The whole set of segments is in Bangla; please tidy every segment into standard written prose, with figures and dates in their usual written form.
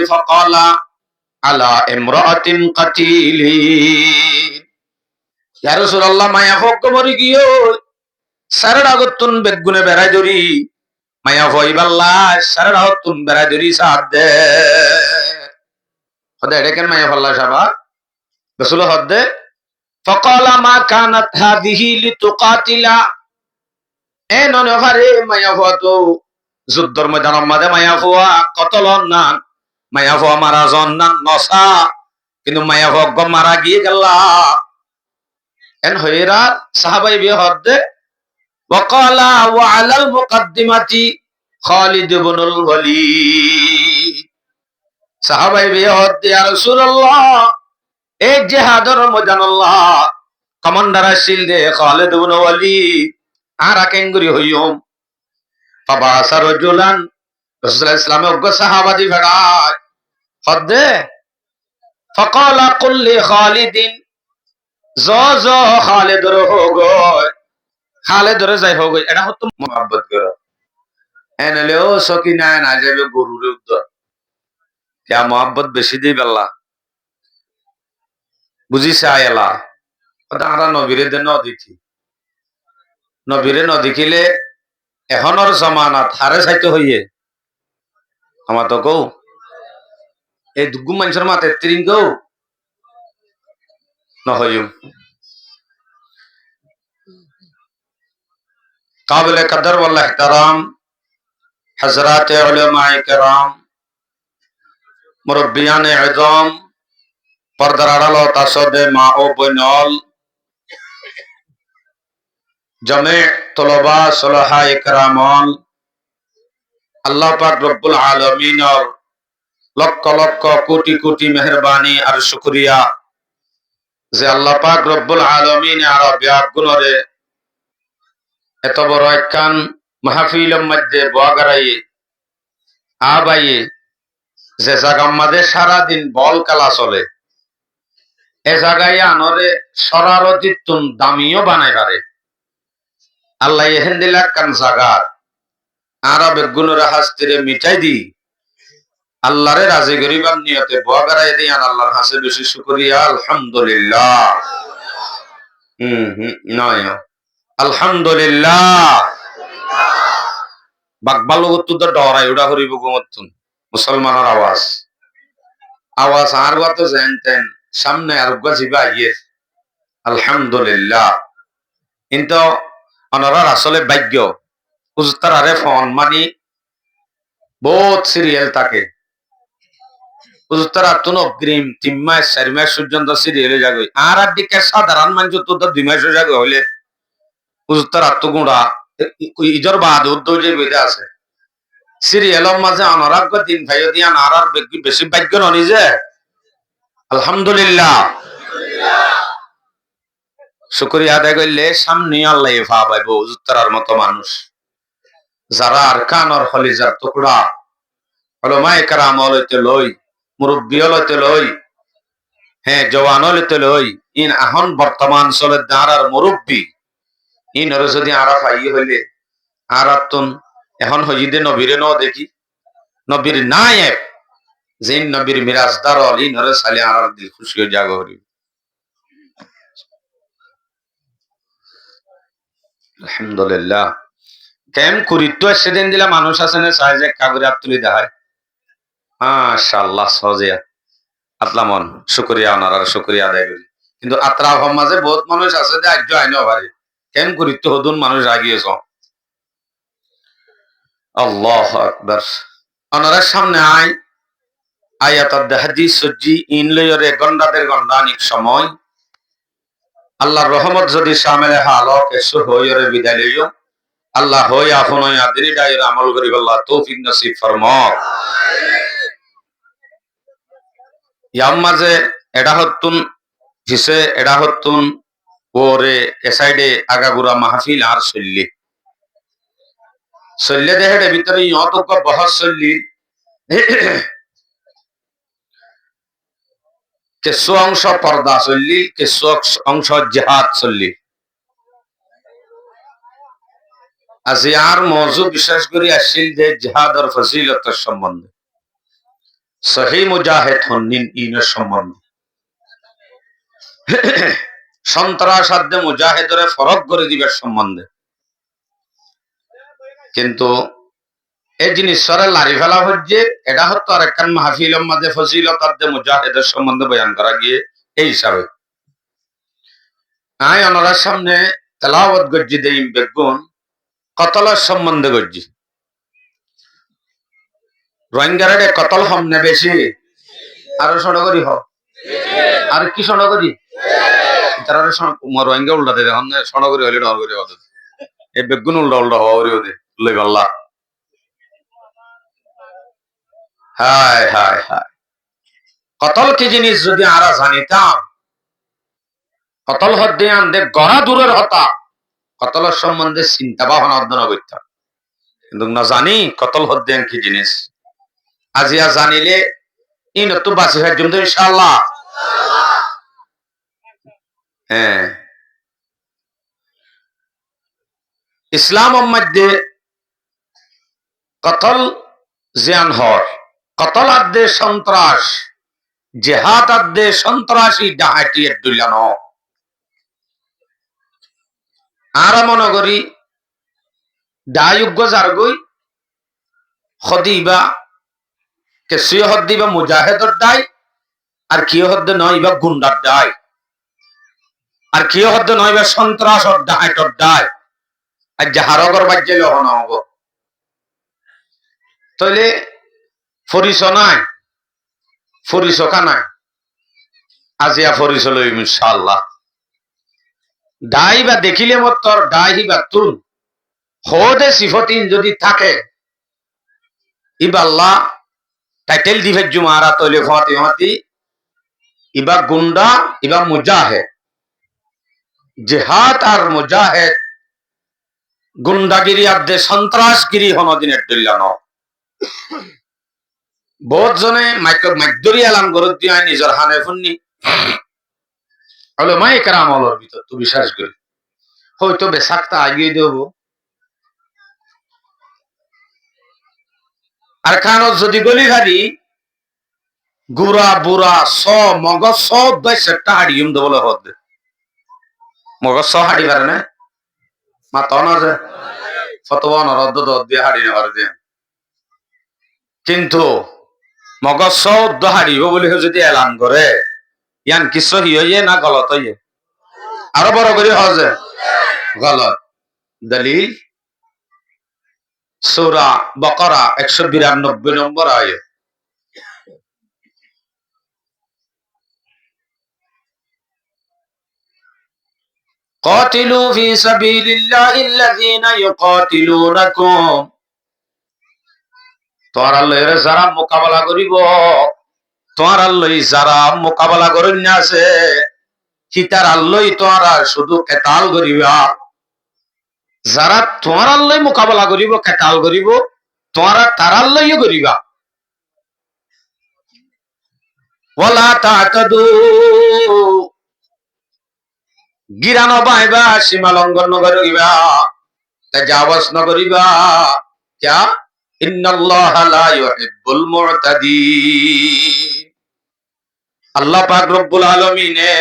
ফাকালা আলা ইমরাআতিন কাতিলি ইয়া রাসূলুল্লাহ মায়া হক মরি গিয়ে সারড়া গতুন বেগুনে বেড়াই ধরি মায়া হইবাল্লা সারড়া গতুন বেড়াই ধরি সাদে হদে দেখেন মায়া ফাল্লা সাবা রাসূল হদে ফাকালা মা কানাত হাদিহি লিতুকাতিলা এ ননে ফারে মায়া হতো যুদ্ধর ময়দানের মাঝে মায়া হওয়া কতলন না মায়া হওয়া মারা জন না নসা কিন্তু মায়া হক মারা গিয়ে গেল এন হইরা সাহাবাই বিয়ে হদে ওয়াকালা ওয়া আলাল মুকদ্দিমাতি খালিদ ইবনুল ওয়ালিদ সাহাবাই বিয়ে হদে ইয়া রাসূলুল্লাহ এই জিহাদের ময়দান আল্লাহ কমান্ডার আসিল দে খালিদ ইবনুল ওয়ালিদ আর আকেঙ্গুরি হইয়ম বাবা সারজুলান রাসূলুল্লাহ ইসলামে অজ্ঞ সাহাবাদি ভেড়ায় হদে ফাকালা কুল লি খালিদিন জ খালিদর হোগয় খালিদর যাই হোগয় এটা হতো মোহাব্বত করো এনেলেও সকিনা না যাবে গরুর উদ্দর ইয়া মোহাব্বত বেশি দি বেলা বুঝিছে আয়লা ওটা নবীরে দে ন দেখি নবীরে ন দেখিলে এখনর জমানাত হারে চাইতে হইয়ে আমার তো কৌ এই দুগু মানুষের মাতে তিরিং কৌ নহইম কাবিলে কদর ওয়াল ইহতিরাম হযরত উলামায়ে কেরাম মুরব্বিয়ানে আযম পর্দার আড়ালো তাসদে মা ও বইনল জামে তলবা সলাহা ইকরামল আল্লাহ পাক রব্বুল আলামিনের লক্ষ লক্ষ কোটি কোটি মেহেরবানি আর শুকরিয়া যে আল্লাহ পাক রব্বুল আলামিন আর ব্যাগ গুণরে এত বড় একখান মাহফিলের মধ্যে বগারাই আবাই যে জায়গার মধ্যে সারাদিন বল খেলা চলে এ জায়গায় আনরে সরারতিতুন দামিও বানাই পারে আল্লাহ এহেন দিলা কান জাগার আরবে গুণরে হাস্তিরে মিটাই দি আল্লাহরে রাজি গরিবার নিয়তে বগারাই দি আর আল্লাহর হাসে বেশি শুকরিয়া আলহামদুলিল্লাহ নয় আলহামদুলিল্লাহ বাকবালগত তো ডরাই উড়া হরিব গোমতুন মুসলমানের আওয়াজ আওয়াজ আর গত জানতেন সামনে আর গজিবা ইয়ে আলহামদুলিল্লাহ কিন্তু অনরার আসলে ভাগ্য উস্তার আরে ফোন মানি বহুত সিরিয়াল থাকে উস্তার আতুন অগ্রিম 3 মাস 4 মাস পর্যন্ত সিরিয়ালে যাবে আর দিকে সাধারণ মানুষ তো 2 মাস যাবে হইলে উস্তার আত্মগুণা ইজর বাদ উদ্যোগ যে বেদে আছে সিরিয়ালের মাঝে অনরাগ্য দিন ভাই দিয়া আর বেশি ভাগ্য ননি যে আলহামদুলিল্লাহ শুকরিয়া আদায় করলে সামনে আল্লাহ ভাবাইব উত্তরার মতো মানুষ যারা আর কানর হলিজার টুকরা ওলামায়ে কেরাম হইতে লই মুরব্বী হইতে লই হ্যাঁ জওয়ান হইতে লই ইন এখন বর্তমান চলে দাঁড়ার মুরব্বী ইন যদি আরা পাই হইলে আর আত্মন এখন হইদে নবীরে ন দেখি নবীর নাই যে নবীর মিরাজদার অলি নরে সালে আর দিল খুশি হয়ে জাগ হরি আলহামদুলিল্লাহ কেম করিত সেদিন দিলা মানুষ আছে না চাই যে কাগরে আত্মলি দেখায় মাশাআল্লাহ সজিয়া আতলামন শুকরিয়া ওনার শুকরিয়া আদায় করি কিন্তু আত্রাফ মাঝে বহুত মানুষ আছে যে আজ্ঞ আইনো পারে কেম করিত হদুন মানুষ আগিয়েছ আল্লাহু আকবার ওনার সামনে আয় আয়াত হাদিস সজ্জি ইন লয়রে গন্ডাদের গন্ডানিক সময় আল্লাহর রহমত যদি শামিল হালক এসো হইরে বিদায় লইও আল্লাহ হই আপন হই আদিনি ডাইর আমল করি আল্লাহ তৌফিক নসিব ফরমাও ইয়াম মাঝে এডা হতুন হিসে এডা হতুন ওরে এ সাইডে আগাগুড়া মাহফিল আর চললে দেহের ভিতরে ইয়তক বহস চললি কিছু অংশ পর্দা চললি কিছু অংশ জিহাদ চললি আজি আর মৌজু বিশেষ করে আসছিল যে জিহাদ আর ফজিলতের সম্বন্ধে সহি মুজাহিদ হন্নিন ইনের সম্বন্ধে সন্ত্রাসাধ্যে মুজাহিদরে ফরক করে দিবার সম্বন্ধে। কিন্তু এই জিনিস সরে লারি ফেলা হচ্ছে, এটা হতো আর একখান মাহফিলের মাঝে ফজিলতার মুজাহিদের সম্বন্ধে বয়ান করা গিয়ে এই হিসাবে আই ওনার সামনে তেলাওয়াত গজ্জি দেই বেগুন কতলের সম্বন্ধে গজ্জি রোহিঙ্গারে কতল হমনে বেশি আরো সড়গরি হ আর কি সড়গরি তারা রোহিঙ্গা উল্টা দেয় সড়গরি হইলে ডর করি হতে এই বেগুন উল্টা উল্টা হওয়া ওদের লই পাল্লা। হায় হায় হায়, কতল কি জিনিস যদি আরা জানিতাম, কতল হদ্দে আনতে গড়া দূরের হতা, কতলের সম্বন্ধে চিন্তা ভাবনা অধ্যয়ন করতাম। কিন্তু না জানি কতল হদ্দে কি জিনিস, আজিয়া জানিলে ই নতুন বাঁচি ফের জমতো ইনশাআল্লাহ। হ্যাঁ, ইসলাম মধ্যে কতল জিয়ান হর, কতল আদে সন্ত্রাস, জেহাদ আদে সন্ত্রাসী ডাহাটি দুলান আর মনে করি দায়ুগ্য জারগই হদিবা কে সুয় হদ্দিবা মুজাহিদর দায়, আর কিয় হদ্দে নইবা গুন্ডার দায়, আর কিয় হদ্দে নইবা সন্ত্রাসর ডাহাইটর দায়। আর যাহারগর বাজ্যে লহন হব তাইলে ফরিস নাই, ফরিসকা নাই, আজিয়া ফরিস লই ইনশাআল্লাহ। দায় বা দেখিলে মতর দায় বা তুন হদে সিফতিন যদি থাকে ইবা আল্লাহ টাইটেল দিবে জুমারা তৈলে ফাতি ফাতি ইবা গুন্ডা ইবা মুজাহিদ, জিহাদ আর মুজাহিদ গুন্ডাগিরি আদে সন্ত্রাসগিরি হনদিনের দল্যান। বহুত জনে মাইদরি এলান গরত দিয়া নিজের হানে ফুন্নি হলো মাই কারাম হলোর ভিতর তুই বিশ্বাস করি হয়তো বেসাকটা আগিয়ে দেব। আর কানত যদি গলি হারি গুড়া বুড়া স মগজ সব সেটা হারিয়ে বলে হতে মগজ স হাড়ি পারে না মাত না যে ফতোয়া নরদ দিয়ে হাড়ি নেবার দিয়ে, কিন্তু মগজ সব হারিব বলে যদি এলান করে ইয়ান কি সহি হইয়ে না গলত হইয়ে আরো বড় করে হজে গলত। দলিল সূরা বাকারা 192 নম্বর আয়াত, قاتلوا في سبيل الله الذين يقاتلونكم, তোমার আল্লাহর যারা মোকাবেলা করিব, তোমার আল্লাহ যারা মোকাবেলা করেন না আছে কিতার আল্লাহ তোমরা শুধু কেতাল করিবা, যারা তোমার আল্লাহ মোকাবেলা করিব কেতাল করিব তোমরা তার আল্লাহই করিবা। ওয়ালা তাতাদু, গিরানো বাইবা সীমা লঙ্ঘন করিবা, তাজাওয়াজ না করিবা, যা ইন্নাল্লাহা লা ইউহিব্বুল মুতাদিন। আল্লাহ পাক রব্বুল আলামিনে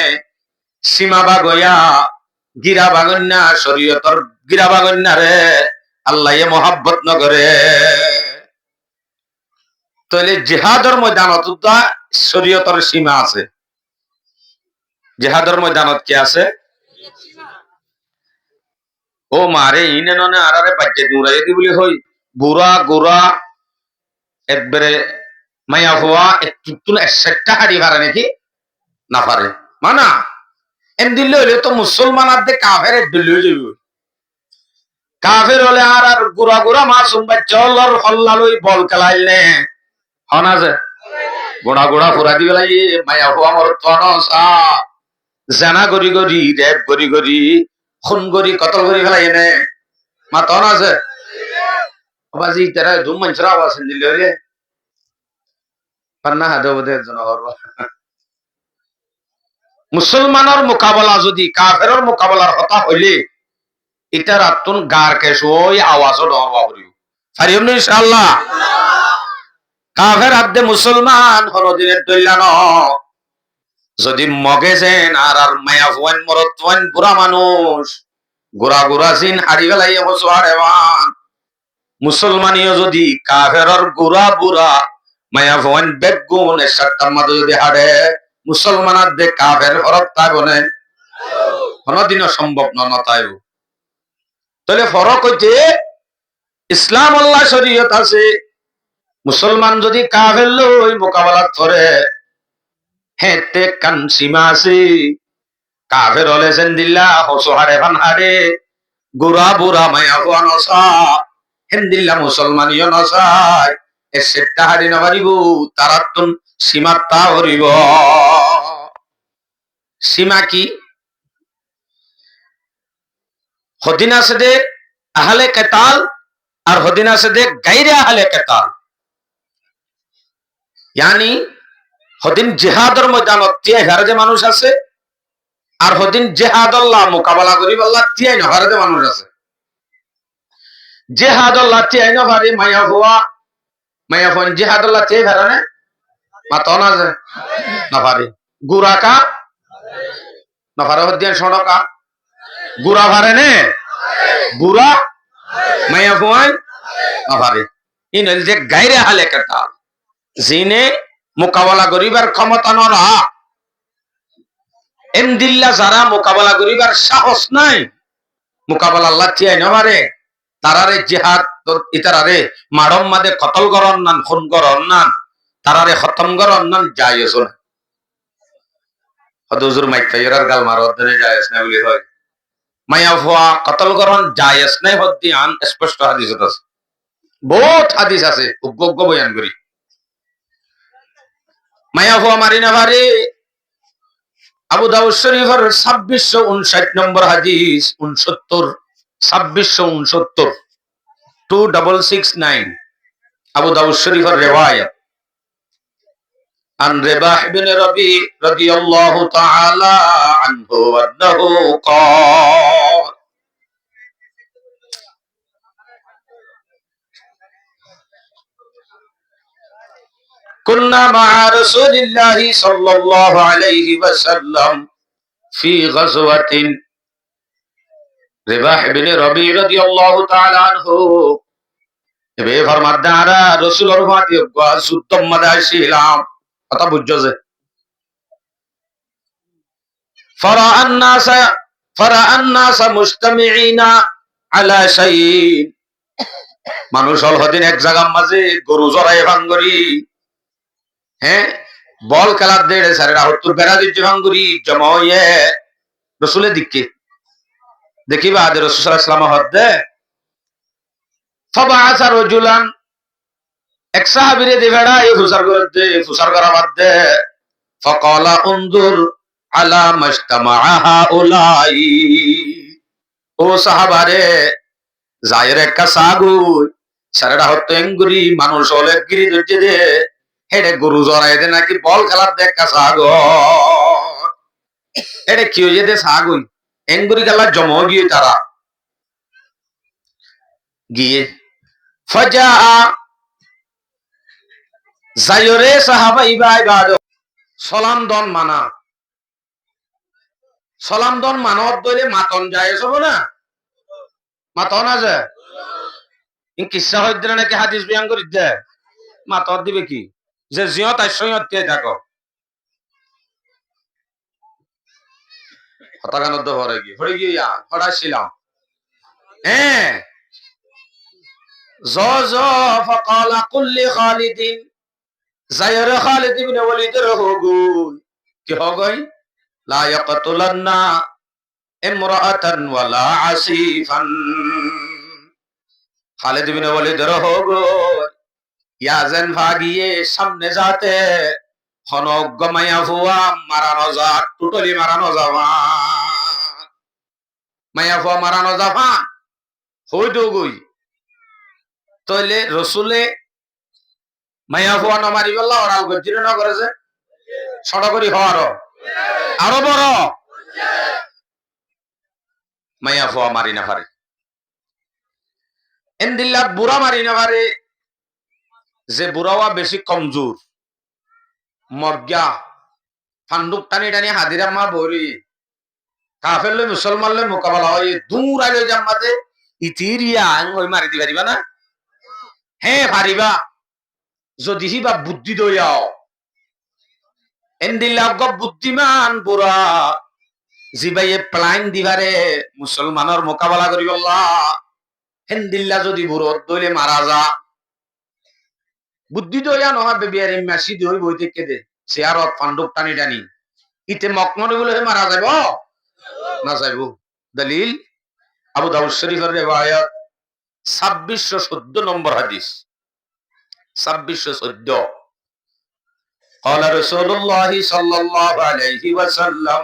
সীমা বাগয়া গিরা বাগন্যা শরীয়তর গিরা বাগন্যা রে আল্লাহ মহাব্বত ন করে। তাহলে জিহাদের ময়দানত শরীয়তর সীমা আছে, জিহাদের ময়দানত কি আছে? ও মারে ইনে ননে আরারে বাজ্যে দুরাই দি বলি হই বুড়া গোড়া একবারে মায়া হওয়া একটু একটা হাড়ি পারে নাকি না পারে মানা এম দিল্লি হইলে তো মুসলমান আদে কাফের দিল্লি হয়ে যাবে, কাফের হলে আর আর গুড়া গুড়া মাসুম বাচ্চার হল্লা লই বল খেলাইলে হনা যে গোড়া গোড়া ফুরা দি বেলাই মায়া হওয়া মর তনসা জানা গরি গরি রেপ গরি গরি খুন গরি কতল গরি ফেলাই এনে মা তন আছে বাজি তারা ধুম মঞ্চরা আওয়াজ দিল্লি হইলে পান্না হাদে ওদের জন হরবা। মুসলমানের মোকাবেলা যদি কাফেরের মোকাবেলার কথা হইলে এটা রাতুন গার কেশ ওই আওয়াজও ডরবা করিও পারিও না ইনশাআল্লাহ। কাফের আব্দে মুসলমান হরদিনের দইলানো যদি মগে যেন আর মায়া ফুয়ান মরত ফুয়ান বুড়া মানুষ গোড়া গোড়া জিন হারি বেলাই হসোয়ারেবান মুসলমানিও যদি কাফেরর গোড়া বুড়া মায়া ফুয়ান বেগুন সাতটার মাঝে যদি হারে মুসলমানার দে কাফের হরত তাই বনে কোনদিনও সম্ভব নতায় তাহলে ফরক হইতে ইসলাম আল্লাহ শরীয়ত আছে মুসলমান যদি কাফের লই মোকাবেলা করে হেতে কান সীমা আছে কাফের হলে সেন্দিল্লা হসহারে ভানহারে গুড়া বুড়া মায়া হুয়া নসা হেন্দিল্লা মুসলমানিও নসায় এ সেটটা হারি না পারিব তারা তুন সীমাটা হরিব সীমা কি হদিন আছে দে আহলে কেতাল আর হদিন আছে দে গাইরে আহলে কেতাল ইয়ানি হদিন জিহাদের ময়দানত 3000 যে মানুষ আছে আর হদিন জিহাদুল্লাহ মোকাবেলা করিব আল্লাহ 3000 যে মানুষ আছে জিহাদুল্লাহ 3000 মায়া ফোন জিহাদুল্লাহ 3000 নে মাতো না যে না পারে গুরাকা না পারে হদিন সড়কা গুরা ভারে নে গুরা মায়া ফোন না পারে ইনল যে গায়রে আহলে কেতাল জিনে মোকাবেলা করিবার ক্ষমতা নরা এমদিল্লা যারা মোকাবেলা করিবার সাহস নাই মোকাবেলা আল্লাহ চিয়াই নবারে তারারে জিহাদ ইতারারে মারম মাদে কতল করন নান খুন করন নান তারারে খতম করন নান জায়েজ না হদুজুর মাইতাইরার গাল মারত ধরে জায়েজ না বলি হয় মায়া ফুয়া কতল করন জায়েজ নাই হদ্দি আন স্পষ্ট হাদিস আছে বহুত হাদিস আছে উপভোগ্য বয়ান করি মায়া ফুয়া মারি না পারে আবু দাউদ শরীফের 2659 নম্বর হাদিস 69 2669 2669 আবু দাউদ শরীফের রিওয়ায়াত আন রিবাহ বিন রবি রাদিয়াল্লাহু তাআলা আনহু আন্নাহু ক্বাল কুন্না মা'a রাসূলিল্লাহি সাল্লাল্লাহু আলাইহি ওয়াসাল্লাম ফি গাজওয়াতিন রিবাহ বিন রবি রাদিয়াল্লাহু তাআলা আনহু এবে ফরমাদারা রাসূলুর ফাতি যুদ্ধ মধ্যে ছিলাম কথা বুঝছো যে ফারাআন নাস মুজতামিঈনা আলা শাইইন মানুষ হল হদিন এক জায়গার মাঝে গরু জড়াই ভাঙ্গরি হ্যাঁ বল খেলার দেড়ে সারেরা হত্তর বেড়া দিচ্ছে ভাঙ্গুরি জমা হইয়ে রসুলের দিককে দেখিবা আদের রসুল সাল্লাল্লাহু আলাইহি ওয়াসাল্লাম হদ্দে ফাবাআসা রাজুলান এক সাহাবীরে দিবেড়া এই ফুসার করা বাদ দে ফাকালা উনজুর আলা মাজতামাআ হাউলাই ও সাহাবারে জায়ের একটা সাগুই সারেরা হত্ত এঙ্গুরি মানুষ হলে গিরি ধরছে দে হেডে গরু জড়াই দে নাকি বল খেলার দেখা সাগর এটা কি হয়ে যেতে সাগুই এঙ্গুরি খেলা জমা গিয়ে তারা গিয়ে ফজা জায়রে সাহাবা ইবাদ সালাম দন মানা সালাম দন মানত দইলে মাতন যায় সব না মাতন আছে কিসা হইতে নাকি হাদিস বিয়ান করি দে মাতত দিবে কি যে জিয়ত আইসইয়ত কে থাকো হতাগানত হরে গিয়া হড়াইছিলাম হ্যাঁ ফাকালা কুল্লি খালিদিন জায়রে খালিদ ইবনে ওয়ালিদের হগুই কি হগই লা ইয়াকতুলান্না ইমরাআতান ওয়ালা আসিফান খালিদ ইবনে ওয়ালিদের হগুই ইয়াজেন ভাগিয়ে সামনে যাতে হনজ্ঞ মায়া ফুয়া মারানো যা টুটলি মারানো যাবা মায়া ফুয়া মারানো যাবা হই দগুই তইলে রসুলে মায়া ফুয়া ন মারি বললা ওরাল গজ্জির ন করেছে ছোট করি হওয়ার আরো বড় মায়া ফুয়া মারি না পারে এন্দিল্লা বুড়া মারি না পারে যে বুড়াওয়া বেশি কমজোর মজ্ঞা ফান্ডুক টানি টানি হাদিরা মা বলি কাফের লই মুসলমান লই মোকাবেলা হয় দূর আইলে জাম্মাতে ইতিরিয়া ওই মারি দি পারিবা না হ্যাঁ পারিবা যদি হিবা বুদ্ধি দইয়াও এন্দিল্লা বুদ্ধিমান বুড়া জিবাইয়ে প্লাইন দিবারে মুসলমানের মোকাবেলা করিব হেন্দিল্লা যদি বুড়ো দইলে মারা যা বুদ্ধি দইয়া নহয় বেবিয়ারে মেসি দই বই থেকে দে চেয়ারত ফান্ডুক টানি টানি ইতে মকমরে বলে মারা যাব না যাইব দলিল আবু দাউদ শরীফের রিওয়ায়াত 2614 নম্বর হাদিস 2614 قال رسول الله صلى الله عليه وسلم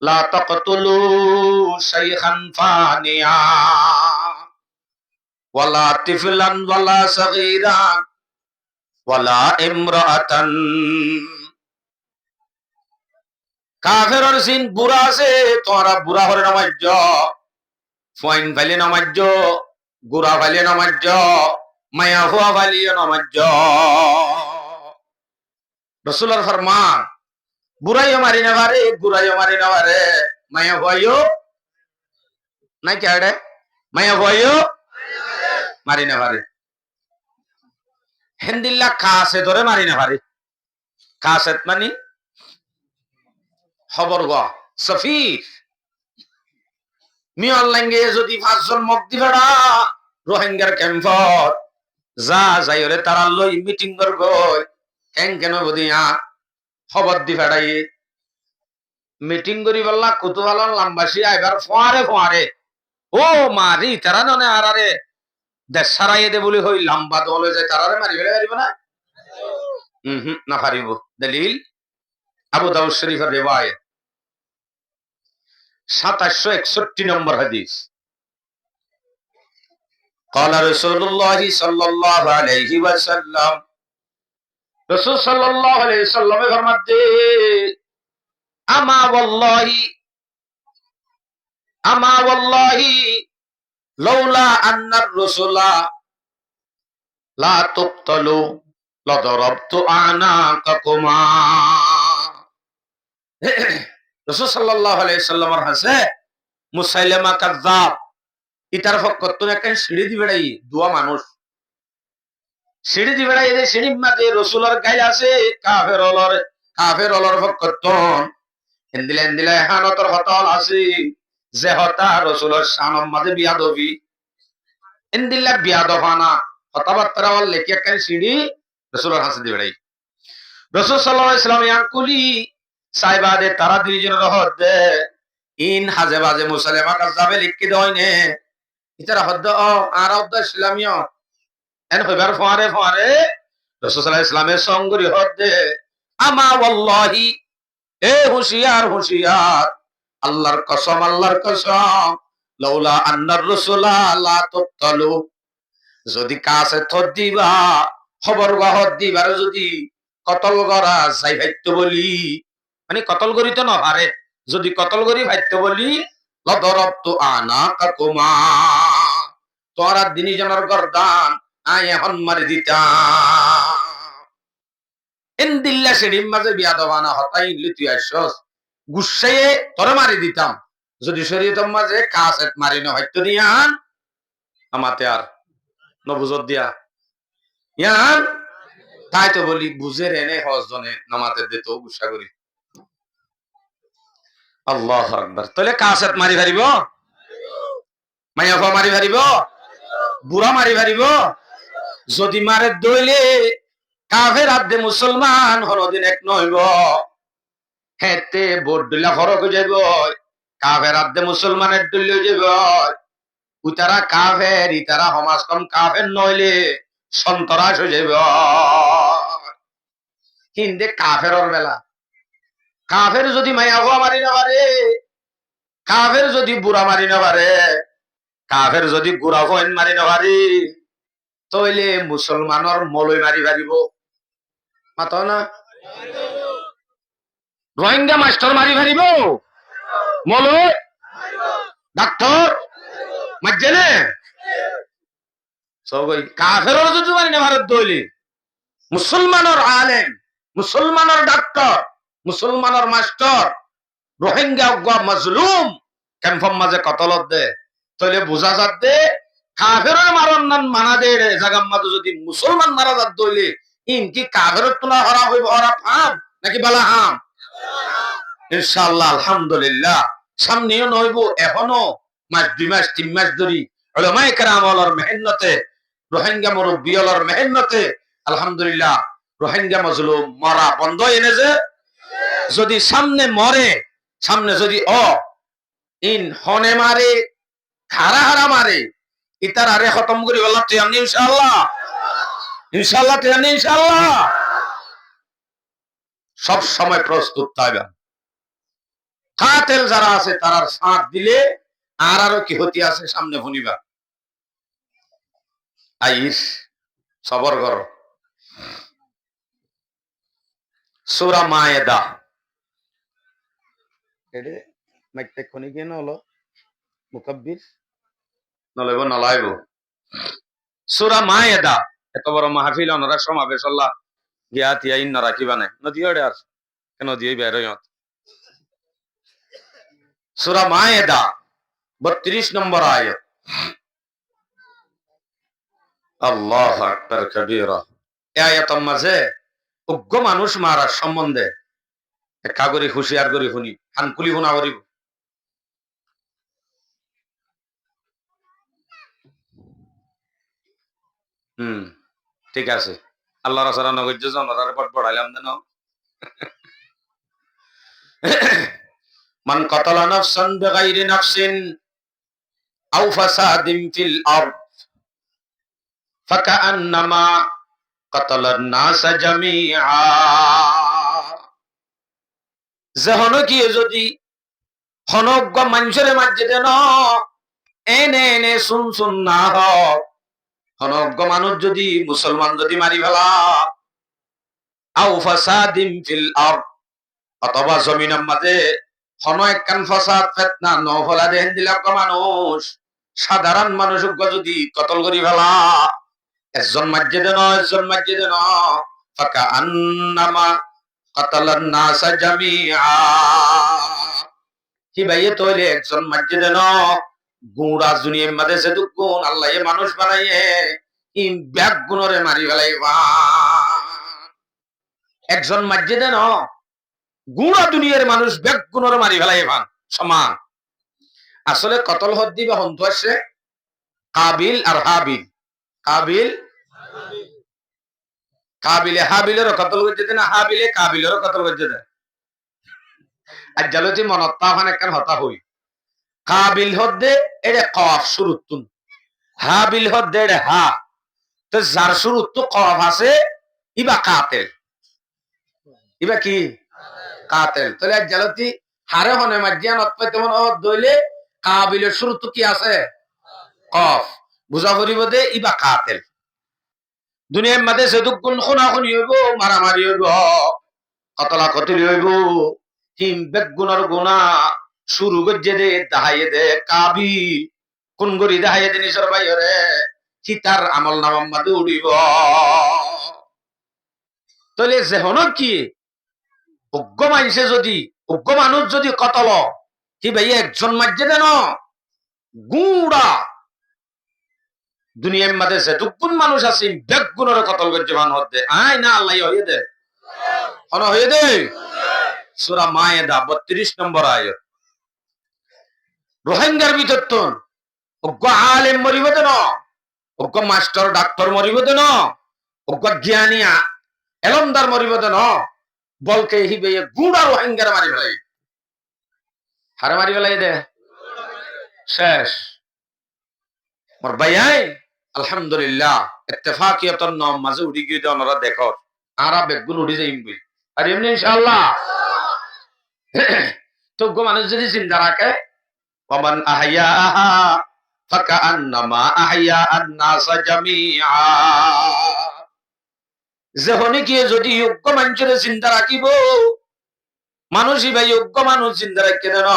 لا تقتلوا شيخا فانيا ولا طفلا ولا صغيرا ولا امرأة কাফেরর সিন বুড়া আছে তোরা বুড়া হরে নামাজ্জ ফাইন ভাইলে নামাজ্জ গুড়া ভাইলে নামাজ্জ মায়া হুয়া ভাইলে নামাজ্জ রাসূলুল্লাহর ফরমান বুড়াইও মারি না পারে গুড়াইও মারি না পারে মায়া হুয়াইও নাই কেড়ে মায়া হুয়াইও মারি না পারে হেন্দিল্লা কাছে ধরে মারি না পারে কাছেত মানে খবর গা সফির মি অনলাইনে যদি 5 জন মক্তি ফেড়া রোহিঙ্গার ক্যাম্পত যা যাই ওরে তারা লই মিটিং কর গই কেন বদিয়া খবর দি ফেড়াই মিটিং করি বললা কুতুহাল লাম্বাসি আইবার ফোয়ারে ফোয়ারে ও মারি তারা ননে আরারে দেশ সারাইয়ে দে বলি হই লম্বা দলে যায় তারারে মারি ফেলে পারিব না না পারিব দলিল আবু দাউদ শরীফের রিওয়ায়াত 2761 নম্বর হাদিস قال رسول الله صلى الله عليه وسلم রাসূল সাল্লাল্লাহু আলাইহি ওয়াসাল্লাম ফরমাতে আমা ওয়াল্লাহি লাউলা আন্নার রাসূলা লা তুকতালু লাদারাবতু আনাকাকুমা রাসূল সাল্লাল্লাহু আলাইহি ওয়াসাল্লামের হাসে মুসাইলামা কাযযাব ইতার ফকত একটা সিঁড়ি দি বেড়াই দুয়া মানুষ সিঁড়ি দি বেড়াই এই সিঁড়ির মাঝে রাসূলের গায়ে আছে কাফের অলর ফকত এন্দিলে হানতর হতল আছে যে হতা রাসূলের শানের মাঝে বিয়াদবি এন্দিল্লা বিয়াদবানা হতাবাত্রা ওয়াল লেখি একটা সিঁড়ি রাসূলের হাসে দি বেড়াই রাসূল সাল্লাল্লাহু আলাইহি ওয়াসাল্লাম ইয়াকুলি সাইবাদে তারা দুইজনের রহত দে ইন হাজে বাজে মুসাইলামা কাযযাবে লিখি দইনে ইতারা হদ্দ আর হদ্দ ইসলামিয় এন হইবার ফোয়ারে ফোয়ারে রাসূল সাল্লাল্লাহু আলাইহি ওয়াসাল্লামের সঙ্গরি হদ্দে আমা ওয়াল্লাহি এ হুশিয়ার আল্লাহর কসম লাউলা আন্নার রাসূলা লা তুকতালু যদি কাছে থদ দিবা খবর গহদ দিবার যদি কতল করা যাই ভাইতে বলি মানে কতল করি তো না পারে যদি কতল করি ভাইতে বলি লদরবতু আনাকাকুমা তোরা দিনী জনের গর্দান আই এখন মারি দিতা এন্দিল্লা সেডিম মাঝে বিয়াদবানা হতাই ইল্লি তুই আসছস গুসাইয়ে তোরে মারি দিতাম যদি শরীয়তের মাঝে কাছেত মারি না হয়তো নিয়ান আমাতে আর নবুজত দিয়া ইয়ান তাই তো বলি বুঝের এনে হজ জনে নামাতে দিত গুসা করি আল্লাহু আকবার তাহলে কাছেত মারি পারিব মাইয়া মারি পারিব বুড়া মারি পারিব যদি মারে দইলে কাফের আদে মুসলমান হরদিন এক নইব হেতে ভোট দিলা ফরক হয়ে যাইব কাফের আদে মুসলমানের দলীয় যাইব উতারা কাফের ইতারা সমাজ কম কাফের নইলে সন্তরাস হয়ে যাইব হিন্দে কাফেরর বেলা কাফের যদি মাইয়া হওয়া মারি না পারে কাফের যদি বুড়া মারি না পারে কাফের যদি গুড়া ফইন মারি না পারি তইলে মুসলমানের মলই মারি পারিব মাত না রোহিঙ্গা মাস্টার মারি পারিব মলই ডাক্তার মারজেনে সবই কাফের যদি মারি না ভারত দইলে মুসলমানের আলেম, মুসলমানের ডাক্তার, মুসলমানের মাস্টার রোহিঙ্গা মাজলুম ক্যাম্পের মাঝে কতলত দে তাহলে বোঝা যাচ্ছে কাফেরের মারণ নান মানা দে জায়গার মাঝে যদি মুসলমান মারা যাত দইলে ইনকি কাফেরের তোলা হরা হইব হরা ফাম নাকি বালা হাম ইনশাআল্লাহ আলহামদুলিল্লাহ সামনেও নইব এখনো মাস 2 মাস 3 মাস ধরি উলামায়ে কেরাম ওয়ালার মেহনতে রোহিঙ্গা মুরব্বি ওয়ালার মেহনতে আলহামদুলিল্লাহ রোহিঙ্গা মাজলুম মারা বন্ধ এনে যে যদি সামনে মরে সামনে যদি ইন হনে মারে খারা হারা মারে ইতার আরে খতম করি বললাম তুই ইনশাআল্লাহ ইনশাআল্লাহ তুই ইনশাআল্লাহ সব সময় প্রস্তুত থাকবেন কাতেল যারা আছে তারার সাথ দিলে আর আরো কি হতি আছে সামনে ভুনিবা আইস সবর করো সূরা মায়েদা এডে মাইতে কোনি কেন হলো মুকাব্বির নলেব নলাইব সূরা মায়েদা এত বড় মাহফিল ওনারা সমাবেশ আল্লাহ গিয়া তিয়া ইন রাখিবা না নদী ওড়ে আর কেন দিয়ে বের হইত সূরা মায়েদা 32 নম্বর আয়াত আল্লাহু আকবার কবীরা এই আয়াতের মাঝে উগ্র মানুষ মারার সম্বন্ধে কাগরি হুঁশিয়ার করি শুনি হানকুলি শুনা করিব ঠিক আছে আল্লাহ রাসূল নগজ্জ জনরার পর পড়াইলাম দেন মান কাতালা নাফসান বিগাইরি নাফসিন আও ফাসাদিন ফিল আরদ ফাকান্নামা কাতালান নাস জামিআ যখন কি যদি হনজ্ঞ মানুষের মাঝে দেন এনে এনে শুন শুন না হোক হনজ্ঞ মানুষ যদি মুসলমান যদি মারি ফেলা আও ফাসাদিন ফিল আরদ অথবা জমিনের মাঝে হন একখান ফাসাদ ফিতনা নফলা দেন দিলাম মানুষ সাধারণ মানুষ যদি কতল করি ফেলা একজন মসজিদে নয় একজন মসজিদে নয় ফাকা আন্নামা কাতালান নাস জামিআ কি ভাইয়ে তোলে একজন মসজিদে নয় গুড়া দুনিয়ার মধ্যে সে দুগুণ আল্লাহ মানুষ বানাইয়ে ইন ব্যাগ গুণরে মারি ফেলাইবা একজন মসজিদে ন গুড়া দুনিয়ার মানুষ ব্যাগ গুণরে মারি ফেলাইবা সমান আসলে কতল হদ দিবা হন্তু আসে কাবিল আর হাবিল কাবিল কাবিলে হাবিলের কতল করতে না হাবিলে কাবিলের কতল করতে দেয় আর জালতি মনত্তা ওখানে একখান হতা হই কাবিল হদ্দে এটা কফ শুরুতুন হাবিল হদ্দে এটা হা তো যার শুরুত কফ আছে ইবা কাতেল ইবা কি কাতেল তাহলে এক জালতি হারে হনে মাজিয়ান অতপাইতে মনে দইলে কাবিলের শুরুত কি আছে কফ বুঝা করিব দে ইবা কাতেল দুনিয়ার মধ্যে সেদুকুন খুনাখুনি হইব মারামারি হইব কতলা কতলি হইব হিম বেগুনার গুণা শুরু গজ্জে দে দাহাইয়ে দে কাবি কোন গরি দাহাইয়ে দে নিসর বাইরে চিতার আমল নামাম মাদে উড়িব তাহলে যেহন কি অজ্ঞ মাইছে যদি অজ্ঞ মানুষ যদি কতল কি ভাই একজন মাঝে দেন গুড়া দুনিয়ার মধ্যে যেটুকুন মানুষ আছে বেগুনের কতল গজ্জে মান হতে আয় না আল্লাহ হইয়ে দে হন হইয়ে দে সূরা মায়েদা 32 নম্বর আয়াত রোহিঙ্গার ভিতর তো অজ্ঞ আলেম মরিব দেন অজ্ঞ মাস্টার ডাক্তার মরিব দেন অজ্ঞ জ্ঞানী এলমদার মরিব দেন বলকে হিবে গুড়া রোহিঙ্গার মারি ফেলাই হারে মারি ফেলাই দে শেষ মোর ভাইয়াই আলহামদুলিল্লাহ ইত্তেফাকিয়াতুন নাম মাঝে উড়ি গিয়ে দেন ওরা দেখো আরা বেগুন উড়ি যাইম বই আর এমনি ইনশাআল্লাহ তো গো মানুষ যদি চিন্তা রাখে ওমান আহইয়াহা ফাকান্নামা আহইয়া আন-নাস জামিআ যেহনে কি যদি যোগ্য মানুষের চিন্তা রাখিব মানুষই ভাই যোগ্য মানুষ চিন্তা রাখতে দেন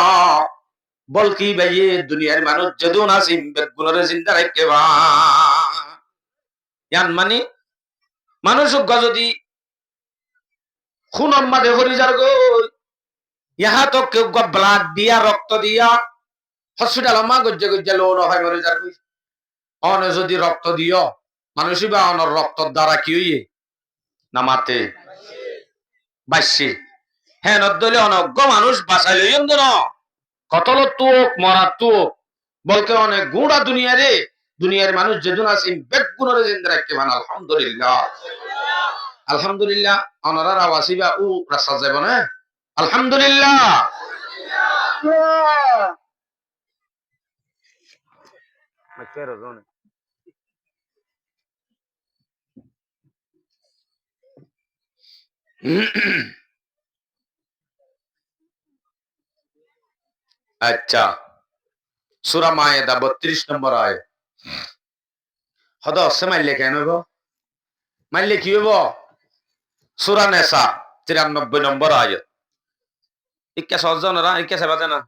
বলকি ভাই দুনিয়ার মানুষ যদু না বেগুনের চিন্তা রাখতে বা ইয়ান মানে মানুষ যদি খুন মাঝে হরি যার গো ইহা তো কেউ ব্লাড দিয়া রক্ত দিয়া হসপিটাল মা গজ্জে গজ্জে লো নয় মরে যার গই অনে যদি রক্ত দিও মানুষই বা অনর রক্তর দ্বারা কি হইয়ে না মাতে বাইশে হ্যাঁ নদলে অনজ্ঞ মানুষ বাঁচাইল ন কতল তুক মরা তুক বলতে অনেক গুড়া দুনিয়া রে দুনিয়ার মানুষ যেদিন আছে বেগুণরে জিন্দা রাখতে ভান আলহামদুলিল্লাহ আলহামদুলিল্লাহ অনরার আওয়াসিবা ও রাস্তা যাব না আলহামদুলিল্লাহ আচ্ছা সূরা মায়েদা 32 নম্বর আয়াত হদ অসে মাইলে কেন গো মাইলে কি হইব সূরা নেসা 93 নম্বর আয়াত ইক্কা সজ্জনরা ইক্কা সেবা জানা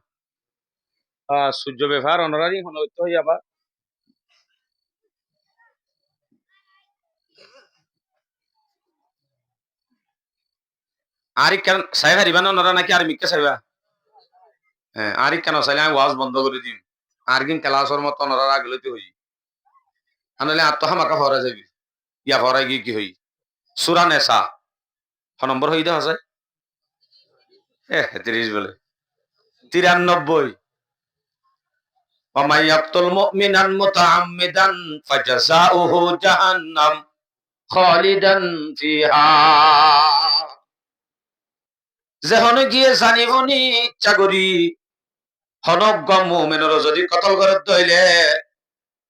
সূর্য ব্যবহার অনরারি হইতো হইয়াবা আর কেন সাহেব হারিবান অনরা নাকি আর মিক্কা সাহেবা হ্যাঁ আর কেন চাইলে আমি ওয়াজ বন্ধ করে দিম আর কিন ক্লাসের মতো অনরা আগলতে হই আনলে আত্মহামাকা ফরা যাবি ইয়া ফরাই গিয়ে কি হই সূরা নেসা নম্বর হই দেওয়া আছে 30 বলে 93 ومن يقتل مؤمنا متعمدا فجزاؤه جهنم خالدا فيها যেহন গিয়ে জানিবনি ইচ্ছা করি হনজ্ঞ মুমিনের যদি কতল করে দইলে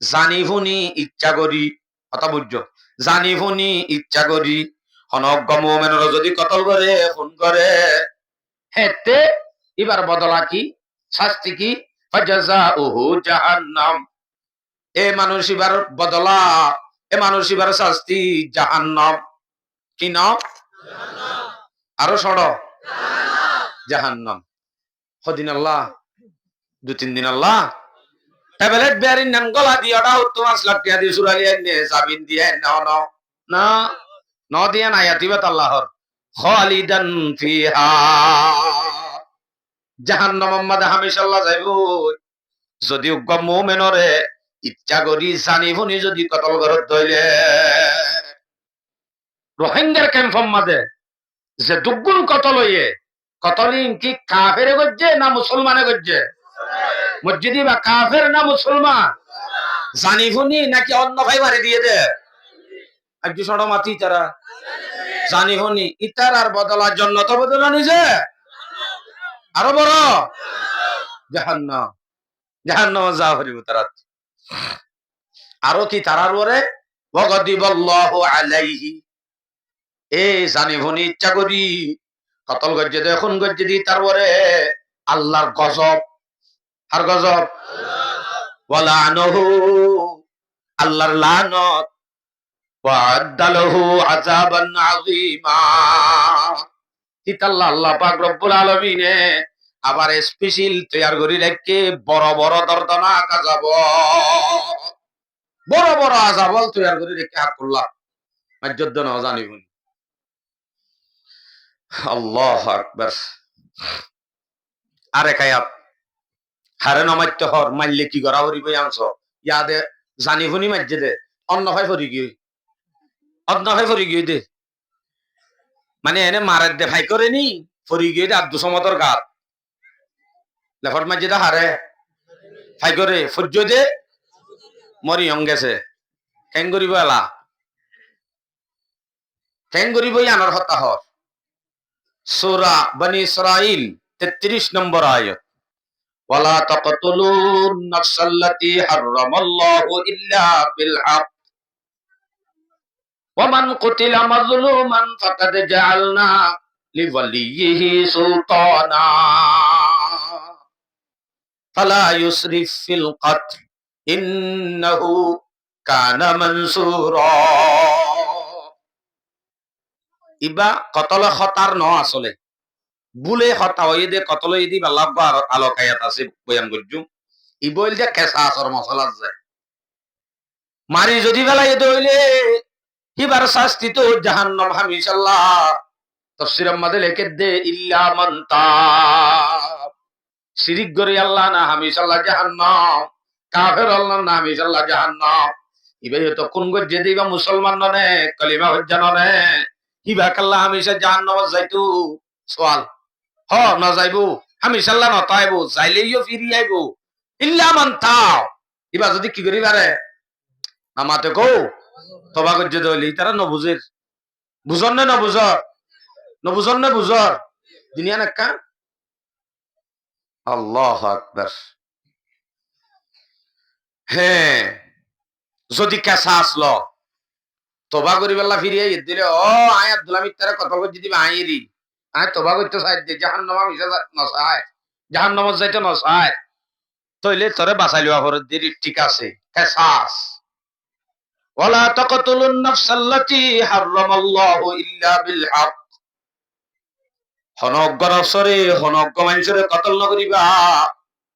জানিবনি ইচ্ছা করি কথা বুঝছো জানিবনি ইচ্ছা করি হনজ্ঞ মুমিনের যদি কতল করে খুন করে হেতে এবার বদলা কি শাস্তি কি ফাজাজাউহু জাহান্নাম এ মানুষ এবার বদলা এ মানুষ এবার শাস্তি জাহান্নাম কি নাম জাহান্নাম আরো সড় জাহান্নাম হদিন আল্লাহ 2-3 দিন আল্লাহ ট্যাবলেট বেরিন নাম গলা দিয়ে ওটা তোমার লাটিয়া দিয়ে সুরালি এনে জামিন দিয়ে না না ন দিয়ে না ইয়াতিবাত আল্লাহর খালিদান ফিহা জাহান্নাম মাদে হামেশাল্লাহ যাইব যদি উগ্র মুমিনরে ইচ্ছা করি জানিবনি যদি কতল ঘরত ধইলে রোহিঙ্গার ক্যাম্প মাদে যে দুগুণ কতল হইয়ে কতলিন কি কাফেরে গজ্জে না মুসলমানে গজ্জে মসজিদি বা কাফের না মুসলমান জানিবনি নাকি অন্য ভাই মারি দিয়ে দে একটু ছোট মাতি তারা জানিবনি ইতার আর বদলার জন্য তো বদলা নিজে আরো বড় জাহান্নাম জাহান্নামে যা হরিব তারা আরো কি তারার পরে ওয়াগদিবাল্লাহু আলাইহি এ জানিবনি ইচ্ছা করি কতল গজ্জে দেখুন গজ্জে দি তারপরে আল্লাহর গজব আর গজব ওয়ালানহু আল্লাহর লানত ওয়া আদালহু আযাবান আযীমা ইতাল্লাহ আল্লাহ পাক রব্বুল আলামিনে আবার স্পেশাল তৈয়ার করি রেখে বড় বড় দর্দনাক আযাব বড় বড় আযাবল তৈয়ার করি রেখে আকুল্লাহ মাজ্জদ না জানিবুন আল্লাহু আকবার আরেক আয়াত হারে নমাইত হর মাইলে কি করা হরিব আনছ ইয়াদে জানিবুনি মাজ্জদে অন্য ভাই ফরি গই অন্য ভাই ফরি গই দে মানে এনে মারার দে ভাই করে নি ফরি গই দে আব্দু সমতর গাত লেফট মাজ্জদে হারে ভাই করে ফজ্জ দে মরি হং গেছে কেন করিব এলা কেন করিব আনার হতা হর সূরা বনি ইসরাইল 33 নম্বর আয়াত ওয়ালা তাকতুলুন নাফসাল্লাতী হারামাল্লাহু ইল্লা বিল হক ওয়া মান কুতিলা মাজলুমান ফাকাদ জাআলনা লিওয়ালিয়িহি সুলতানা ফালা ইউসরিফ ফিল কতল ইন্নাহু কানা মানসুরা ইবা কতল খতার ন আসলে বুলে হতা হয়ে দে কতল ইদি আল্লাহ আলোকায়াত আছে বয়ান করজু ই বইল যে কেসা আসর মশলা যায় মারি যদি বেলা এ দইলে হিবার শাস্তি তো জাহান্নাম হামিশাল্লাহ। তাফসীরের মধ্যে লিখে দে ইল্লা মান তাব, শিরিক করে আল্লাহ না হামিশাল্লাহ জাহান্নাম, কাফের আল্লাহ না হামিশাল্লাহ জাহান্নাম। ইবে তো কোন গজে দিবা মুসলমান ননে কলিমা হজ্জা ননে হিবা কাল্লা হামিশা জাহান্নাম যাইতু সওয়াল হ না যাইবো হামিশাল্লাহ না তাইবো যাইলেইও ফিরি আইবো ইল্লা মান তাব। ইবা যদি কি করি পারে নামাতে কো তবা গজে দইলি তারা ন বুঝের বুঝন না বুঝর ন বুঝন না বুঝর দুনিয়া নাক্কা। আল্লাহু আকবার। হ্যাঁ, যদি কেসা আসলো তোবা করি বেলা ফিরিয়ে দিলে ও আয় আব্দুল হামিদ তারা কথা বলছি দিবে আইরি আয় তোবা করতে চাই যে জাহান্নামা মিশা নসায় জাহান্নামত যাইতে নসায় তইলে তোরে বাঁচাই লওয়া পরে দেরি ঠিক আছে কেসাস। ওয়ালা তাকতুলুন নাফসাল্লাতী হারামাল্লাহু ইল্লা বিল হক, হনজ্ঞ নফসরে হনজ্ঞ মানুষরে কতল নকরিবা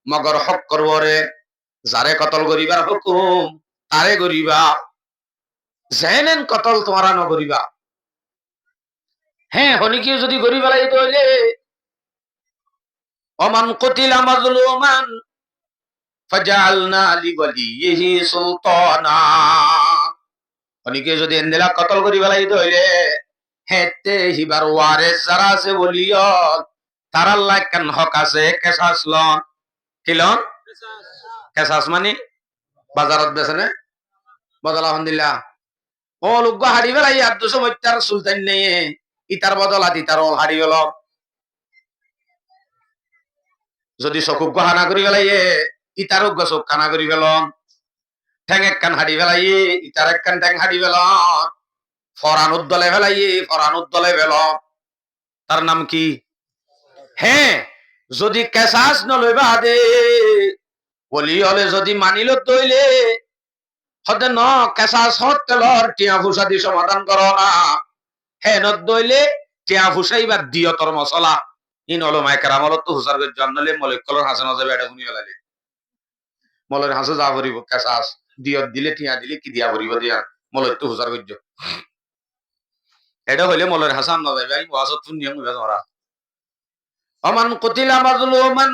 মগর হক করবরে, যারে কতল করিবার হুকুম তারে করিবা, জেনেন কতল তোমারা নকরিবা। হ্যাঁ হনিকে যদি গরিব বেলাই হইলে ওমান কুতিলা মাজলুমান ফাজআলনা লিওয়ালিহি সুলতানা, হনিকে যদি এন্দেলা কতল করি বেলাই হইলে হেতে হিবার ওয়ারেস যারা আছে বলিও তার আল্লাহ কেন হক আছে কেসাস লন কিলন কেসাস মানে বাজারত বেছেনে বদল আলহামদুলিল্লাহ ও লোক হাড়ি বেলাই আর দুশো মত্যার সুলতান নেই ইতার বদলাত ইতার হাড়ি গেল, যদি চকুক হানা করি পেলাইয়ে ইতারক চোখ কানা করি পেলন, ঠেং এক কান হাড়ি পেলাইয়ে ইতার এক কান ঠেং হাড়ি পেলন, ফরান উদ্দলে ফেলাইয়ে ফরান উদ্দলে পেল, তার নাম কি? হ্যাঁ, যদি কেসাস নলইবা দে বলি হলে যদি মানিল তৈলে হতে ন কেসাস হত তেলর টিয়া ফুসা দি সমাধান করো না, হ্যাঁ নত দইলে টিয়া ফুসাইবার দিও তোর মশলা ইন হলো মাইকার আমলত তো হুসার জন্নলে মলিক কলর হাসান যাবে এটা শুনি ফেলাইলে মলের হাসে যা ভরিব কেসাস দিয়ত দিলে টিয়া দিলে কি দিয়া ভরিব দিয়া মলের তো হুসার গজ্য এটা হইলে মলের হাসান না যাবে আমি ওয়াসত নিয়ম ধরা। অমান কুতিলা মাজলুমান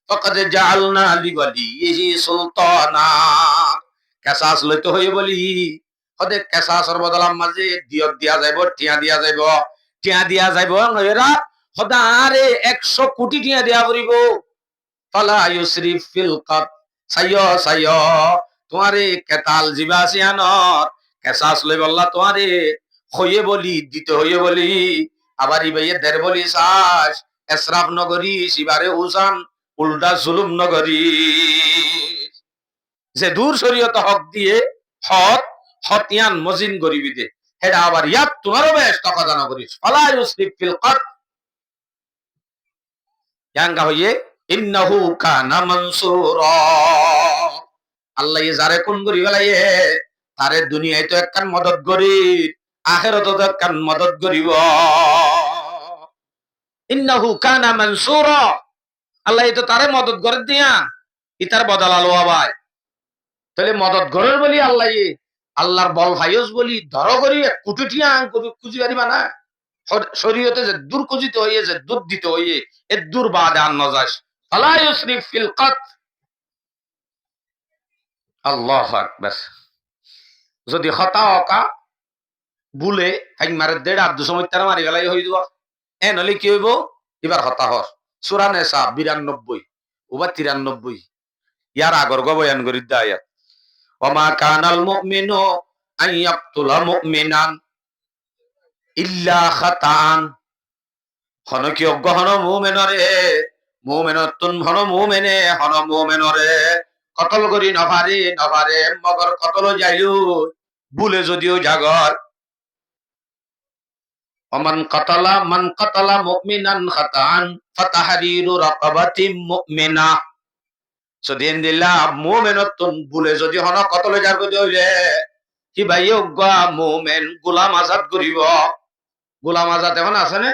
ফাকাদ জাআলনা লিওয়ালিহি সুলতানা, কেসাস লইতে হই বলি হদে কেসাসর বদলাম মাঝে দিয়ত দিয়া যাইব টিয়া দিয়া যাইব টিয়া দিয়া যাইব এরা হদারে 100 কোটি টিয়া দিয়া পড়িব ফালা ইউসরিফ ফিল কাত সাইয় সাইয় তোমারে কেতাল জিবা সিয়ানর কেসাস লই বললা তোমারে হইয়ে বলি দিতে হইয়ে বলি আবার ইবাইয়ে দের বলি সাস এসরাফ নগরী শিবারে উসান উল্টা জুলুম নগরী যে দূর শরীয়ত হক দিয়ে হক হতিয়ান মজিন গরিবিদে হেডা আবার ইয়াত তোমারও বেশ টাকা জানা করিস ফালা ইউসরিফ ফিল কাত ইয়াঙ্গা হইয়ে ইন্নাহু কানা মানসুরা, আল্লাহ যারে কোন করি ফেলাইয়ে তারে দুনিয়ায় তো একখান মদত করি আখিরাতে তো একখান মদত করিব। ইন্নাহু কানা মানসুরা, আল্লাহ তো তারে মদত করে দিয়া ইতার বদলা লওয়া ভাই তাহলে মদত করার বলি আল্লাহ আল্লাহর বল ভাইস বলি ধর করি কুটিটিয়া খুঁজি পারিবা না শরীয়তে যে দূর খুঁজিতে হইয়ে যে দুধ দিতে হইয়ে এর দূর বাদে আন্ন যাস ফালা ইউসরিফ ফিল কাত। আল্লাহু আকবার। যদি হতা অকা বুলে হাই মারে দেড় আব্দু সময় তারা মারি গেলাই হয়ে যাব এ নলে কি হইব এবার হতা হর সূরা নিসা 92 ওবা 93 ইয়ার আগর গো বয়ান করি দায়াত ওমা কানাল মুমিনু আন ইয়াকতুলা মুমিনান ইল্লা খাতান, হন কি অজ্ঞ হন মুমিনরে মুমিনতুন হন মুমিনে হন মুমিনরে কতল করি নভারে নভারে মগর কতল যাইলু বুলে যদিও জাগর ওমান কাতালা মান কাতালা মুমিনান খাতান ফাতাহরিরু রাকাবাতিম মুমিনা, যদি দিলা মুমিনতুন বুলে যদি হন কতল যার যদি হইলে কি ভাই অজ্ঞ মুমিন গোলাম আজাদ করিব, গোলাম আজাদ এখন আছে না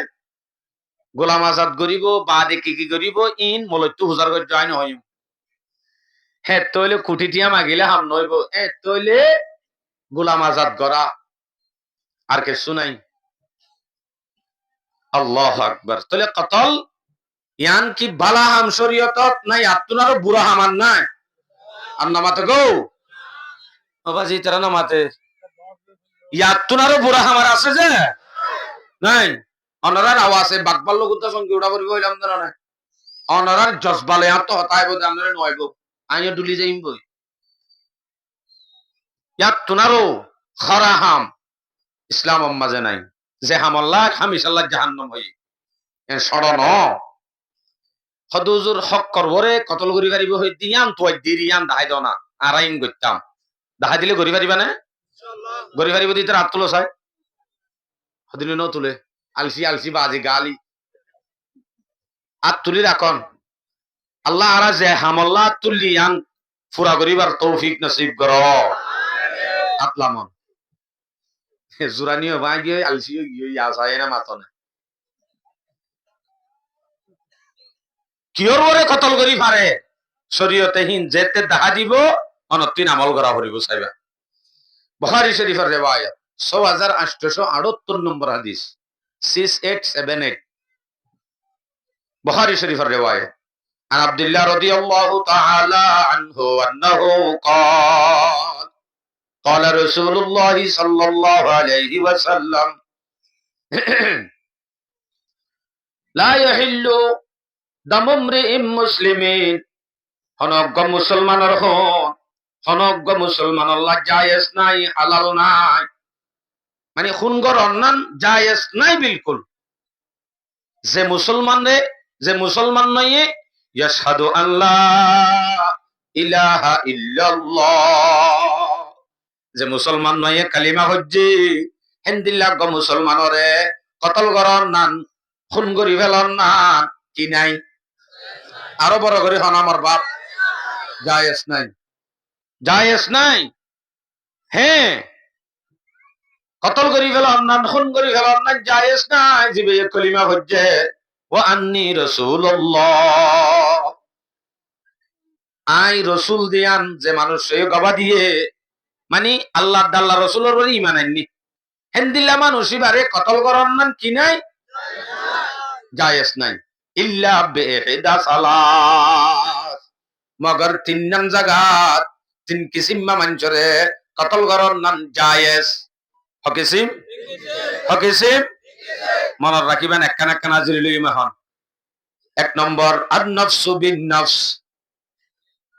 গোলাম আজাদ করিব বাদে কি কি করিব ইন মলত্তু হুজার করে জয়েন হইম হে তইলে কুটিটিয়া মাগিলে হাম নইব এ তইলে গোলাম আজাদ করা আর কিছু নাই। আল্লাহু আকবার। তাহলে কতল ইয়ান কি বালা হাম শরীয়তত নাই আত্মনারও বুড়া হামান নাই আর নামাতে গো বাবাজি তারা নামাতে ইয়াত্তুনারও বুড়া হামার আছে যে নাই অনরার আওয়াজে বাকবাল লোকুতা সঙ্গে উড়া করিব হইলাম না না অনরার জজবালে আত হতাই বদে আমরা নয়ব আইও ডুলি যাইম বই ইয়াত্তুনারও খরা হাম ইসলাম মাঝে নাই যে হামল্লাহ হামিশাল্লাহ জাহান্নাম হই এ সড়ন হদুজুর হক করবরে কতল করি পারিব হই দিয়ান তো দিরিয়ান দাহাই দাও না আর আইন করতাম দাহাই দিলে গরি পারিবা না ইনশাআল্লাহ গরি পারিব দিতে রাত তুলো চাই হদিনে ন তুলে আলসি আলসি বাজি গালি আত তুলি রাখন আল্লাহ আরা যে হামল্লাহ তুলি আন ফুরা করিবার তৌফিক নসিব কর আতলামন জুরানিও ভাই গিয়ে আলসি গিয়ে আসায় না মাতনে কিয়র বরে কতল করি পারে শরীয়তেহীন যেতে দেখা দিব অনতিন আমল করা হরিব সাইবা বুখারী শরীফের রিওয়ায়াত 6878 নম্বর হাদিস 6878 বুখারী শরীফের রিওয়ায়াত عن عبد الله رضي الله تعالى عنه أنه قال قال رسول الله صلى الله عليه وسلم لا يحل دم امرئ مسلم হনজ্ঞ মুসলমানের হনজ্ঞ মুসলমান আল্লাহ জায়েজ নাই হালাল নাই মানে খুন করার নাম জায়েজ নাই বিলকুল যে মুসলমান নয় ইয়াশহাদু আল্লাহ ইলাহা ইল্লাল্লাহ যে মুসলমান নয় কালিমা হজ্জি হেন্দিল্লাহ গ মুসলমানরে কতল করার নাম খুন করি ফেলার নাম কি নাই আরো বড় করে হন আমার বাপ জায়েজ নাই জায়েজ নাই হ্যাঁ কতল করি ফেলার নাম খুন করি ফেলার নাম জায়েজ নাই জিবে কলিমা হজ্জে ও আন্নি রাসূলুল্লাহ আই রসুল দিয়ান যে মানুষ গবা দিয়ে মানে আল্লাহ আল্লাহ রসুলের উপর ঈমান আননি হেন্দিল্লা মানুষ ইবারে কতল করার নাম কি নাই জায়েজ নাই ইল্লা বিহিদা সালাস মগর তিন নাম জাগাত তিন কিসিম মানচরে কতল করার নাম জায়েজ হকিসিম মনে রাখিবেন একখান একখান হাজিরি লইমা হন এক নম্বর আন-নাফসু বিন-নাফস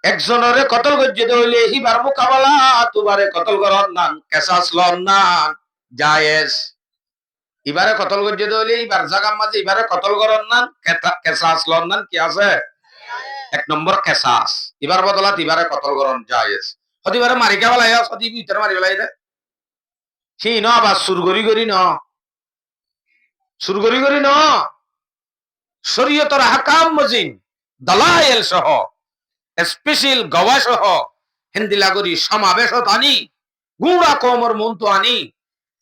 একজনরে কতল গজ্জিত হইলে হিবার মুকাবালা তুবারে কতল করার নাম কিসাস লন নাম জায়েজ ইবারে কতল গজ্জিত হইলে ইবার জাগার মাঝে ইবারে কতল করার নাম কিসাস লন নাম কি আছে এক নম্বর কিসাস ইবার বদলাত ইবারে কতল করার জায়েজ হদিবারে মারিকা বলাই হদি ভিতরে মারি বলাই দে কি ন আবার সুরগরি গরি ন শরীয়তের আহকাম মজিন দালাইল সহ স্পেশাল গওয়া সহ হিন্দিলাগরি সমাবেশত আনি গুড়া কমর মন্ত আনি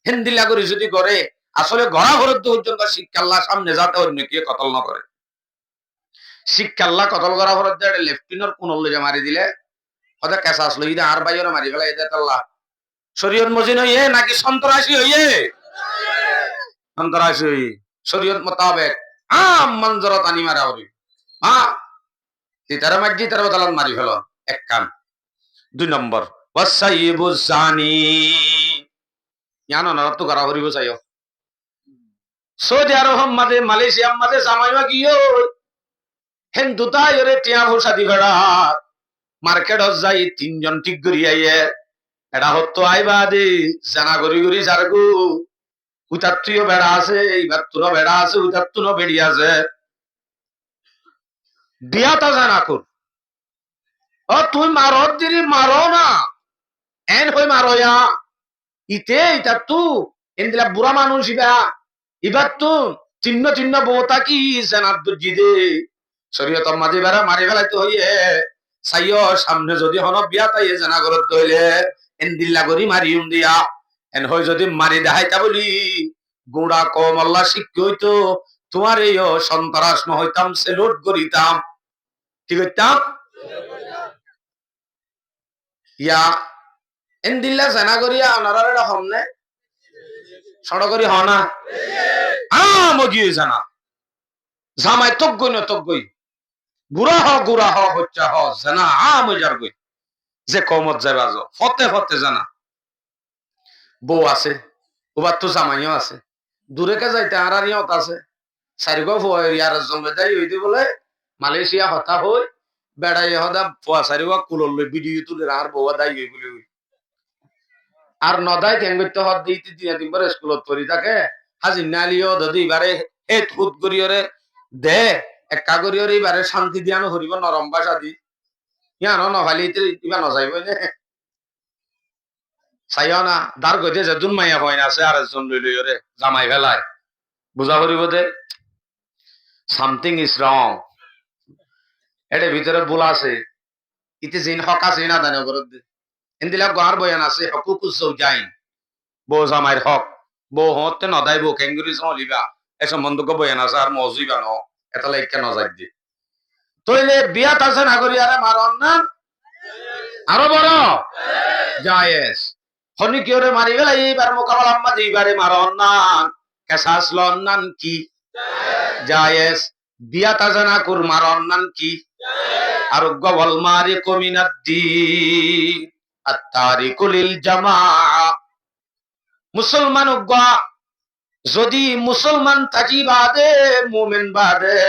হিন্দিলাগরি যদি করে আসলে গড়া ভরত পর্যন্ত শিক্ষাল্লাহ সামনে যাতে অন্য কে কতল না করে শিক্ষাল্লাহ কতল করা ভরত লেফটিনর কোন লইয়া মারি দিলে হয়তো কেসাস লই দে আর বাইরে মারি ফেলাই দে আল্লাহ শরীয়ত মজিন হইয়ে নাকি সন্ত্রাসী হইয়ে সন্ত্রাসী হইয়ে শরীয়ত মোতাবেক আম মঞ্জরত আনি মারা হরি তিতারা মাঝি তার বদলাত মারি ফেল এক কাম দুই নম্বর ওয়াসাইয়িবু জানি ইয়ানো নরত করা হরিব চাইও সৌদি আরব মাঝে মালয়েশিয়া মাঝে জামাইবা কিও হিন্দুতা ইরে টিয়া ভোসা দি বেড়া মার্কেট যাই তিনজন ঠিক করি আইয়ে এটা হতো আইবা দে জানা গরি গরি যারগু উতার তুইও বেড়া আছে এইবার তোর বেড়া আছে উতার তুনো বেড়ি আছে বিয়াটা জানা কর ও তুই মারত দিলি মারো না এন হই মারো ইতে ইটা তু এনদিলা বুড়া মানুষ ইবার তু চিহ্ন বউতা কি জানাত বুঝি দে শরীয়ত মাঝে বেড়া মারি ফেলাইতে হইয়ে চাইও সামনে যদি হন বিয়া তাই জানা করত হইলে এনদিল্লা করি মারিউম দিয়া এন হই যদি মারি দেখাইতা বলি গুড়া কম আল্লাহ শিক্ষা হইতো তোমার এই সন্ত্রাস হইতাম সেলুট করিতাম কি করতাম ইয়া এনদিল্লা জানা করিয়া অনারার এটা হমনে সড়করি হ না মগিয়ে জানা জামাই তজ্ঞই না তজ্ঞই গুড়া হ হচ্ছা হ জানা মজার গই যে কমত যাবে আজ ফতে ফতে জানা বউ আছে ওবার তো জামাইও আছে দূরে কে যাইতে আর ইয়ত আছে চারিগো ইয়ার জমে যাই হইতে বলে মালয়েশিয়া হতা হই বেড়াই হদা ফুয়া চারিগো কুলর লই ভিডিও তুলে আর বউয়া দাই হই বলে আর নদাই কেন করতে হদ দিতে দিন দিনবার স্কুলত পড়ি থাকে হাজির নালিও যদি এবারে হে থুত করিয়রে দে এক কাগরিয়রে এবারে শান্তি দিয়ানো হরিব নরম ভাষা দি ইয়ানো নভালিতে ইবা নজাইব নে চাইও না দার গইতে যেদুন মাইয়া হইনা আছে আর একজন লই লইরে জামাই ফেলায় বুঝা করিব দে সামথিং ইজ রং এর ভিতরে ভুল আছে ইতে জিন হক আছে না দানো করত দে এন্দিলা গার বয়ান আছে হকুকুস জাউজাইন বউ জামাইর হক বউ হতে নদাইব কেঙ্গুরি চলিবা এ সম্বন্ধকে বয়ান আছে আর মজুইবা ন এটা লাইকা নজাই দি তইলে বিয়াত আছে নাগরি আরে মারন না আরো বড় জায়েজ হনি কিওরে মারি গেল এইবার মোকাবেলা আম্মা দিবারে মারন না কেসাস লন নান কি জায়েজ বিয়াত আছে না কুর মারন নান কি আর গবল মারি কমিনাদ্দি আত্তারিকুলিল জামাআ মুসলমান উগ্গা যদি মুসলমান থাকি বাদে মুমিন বাদে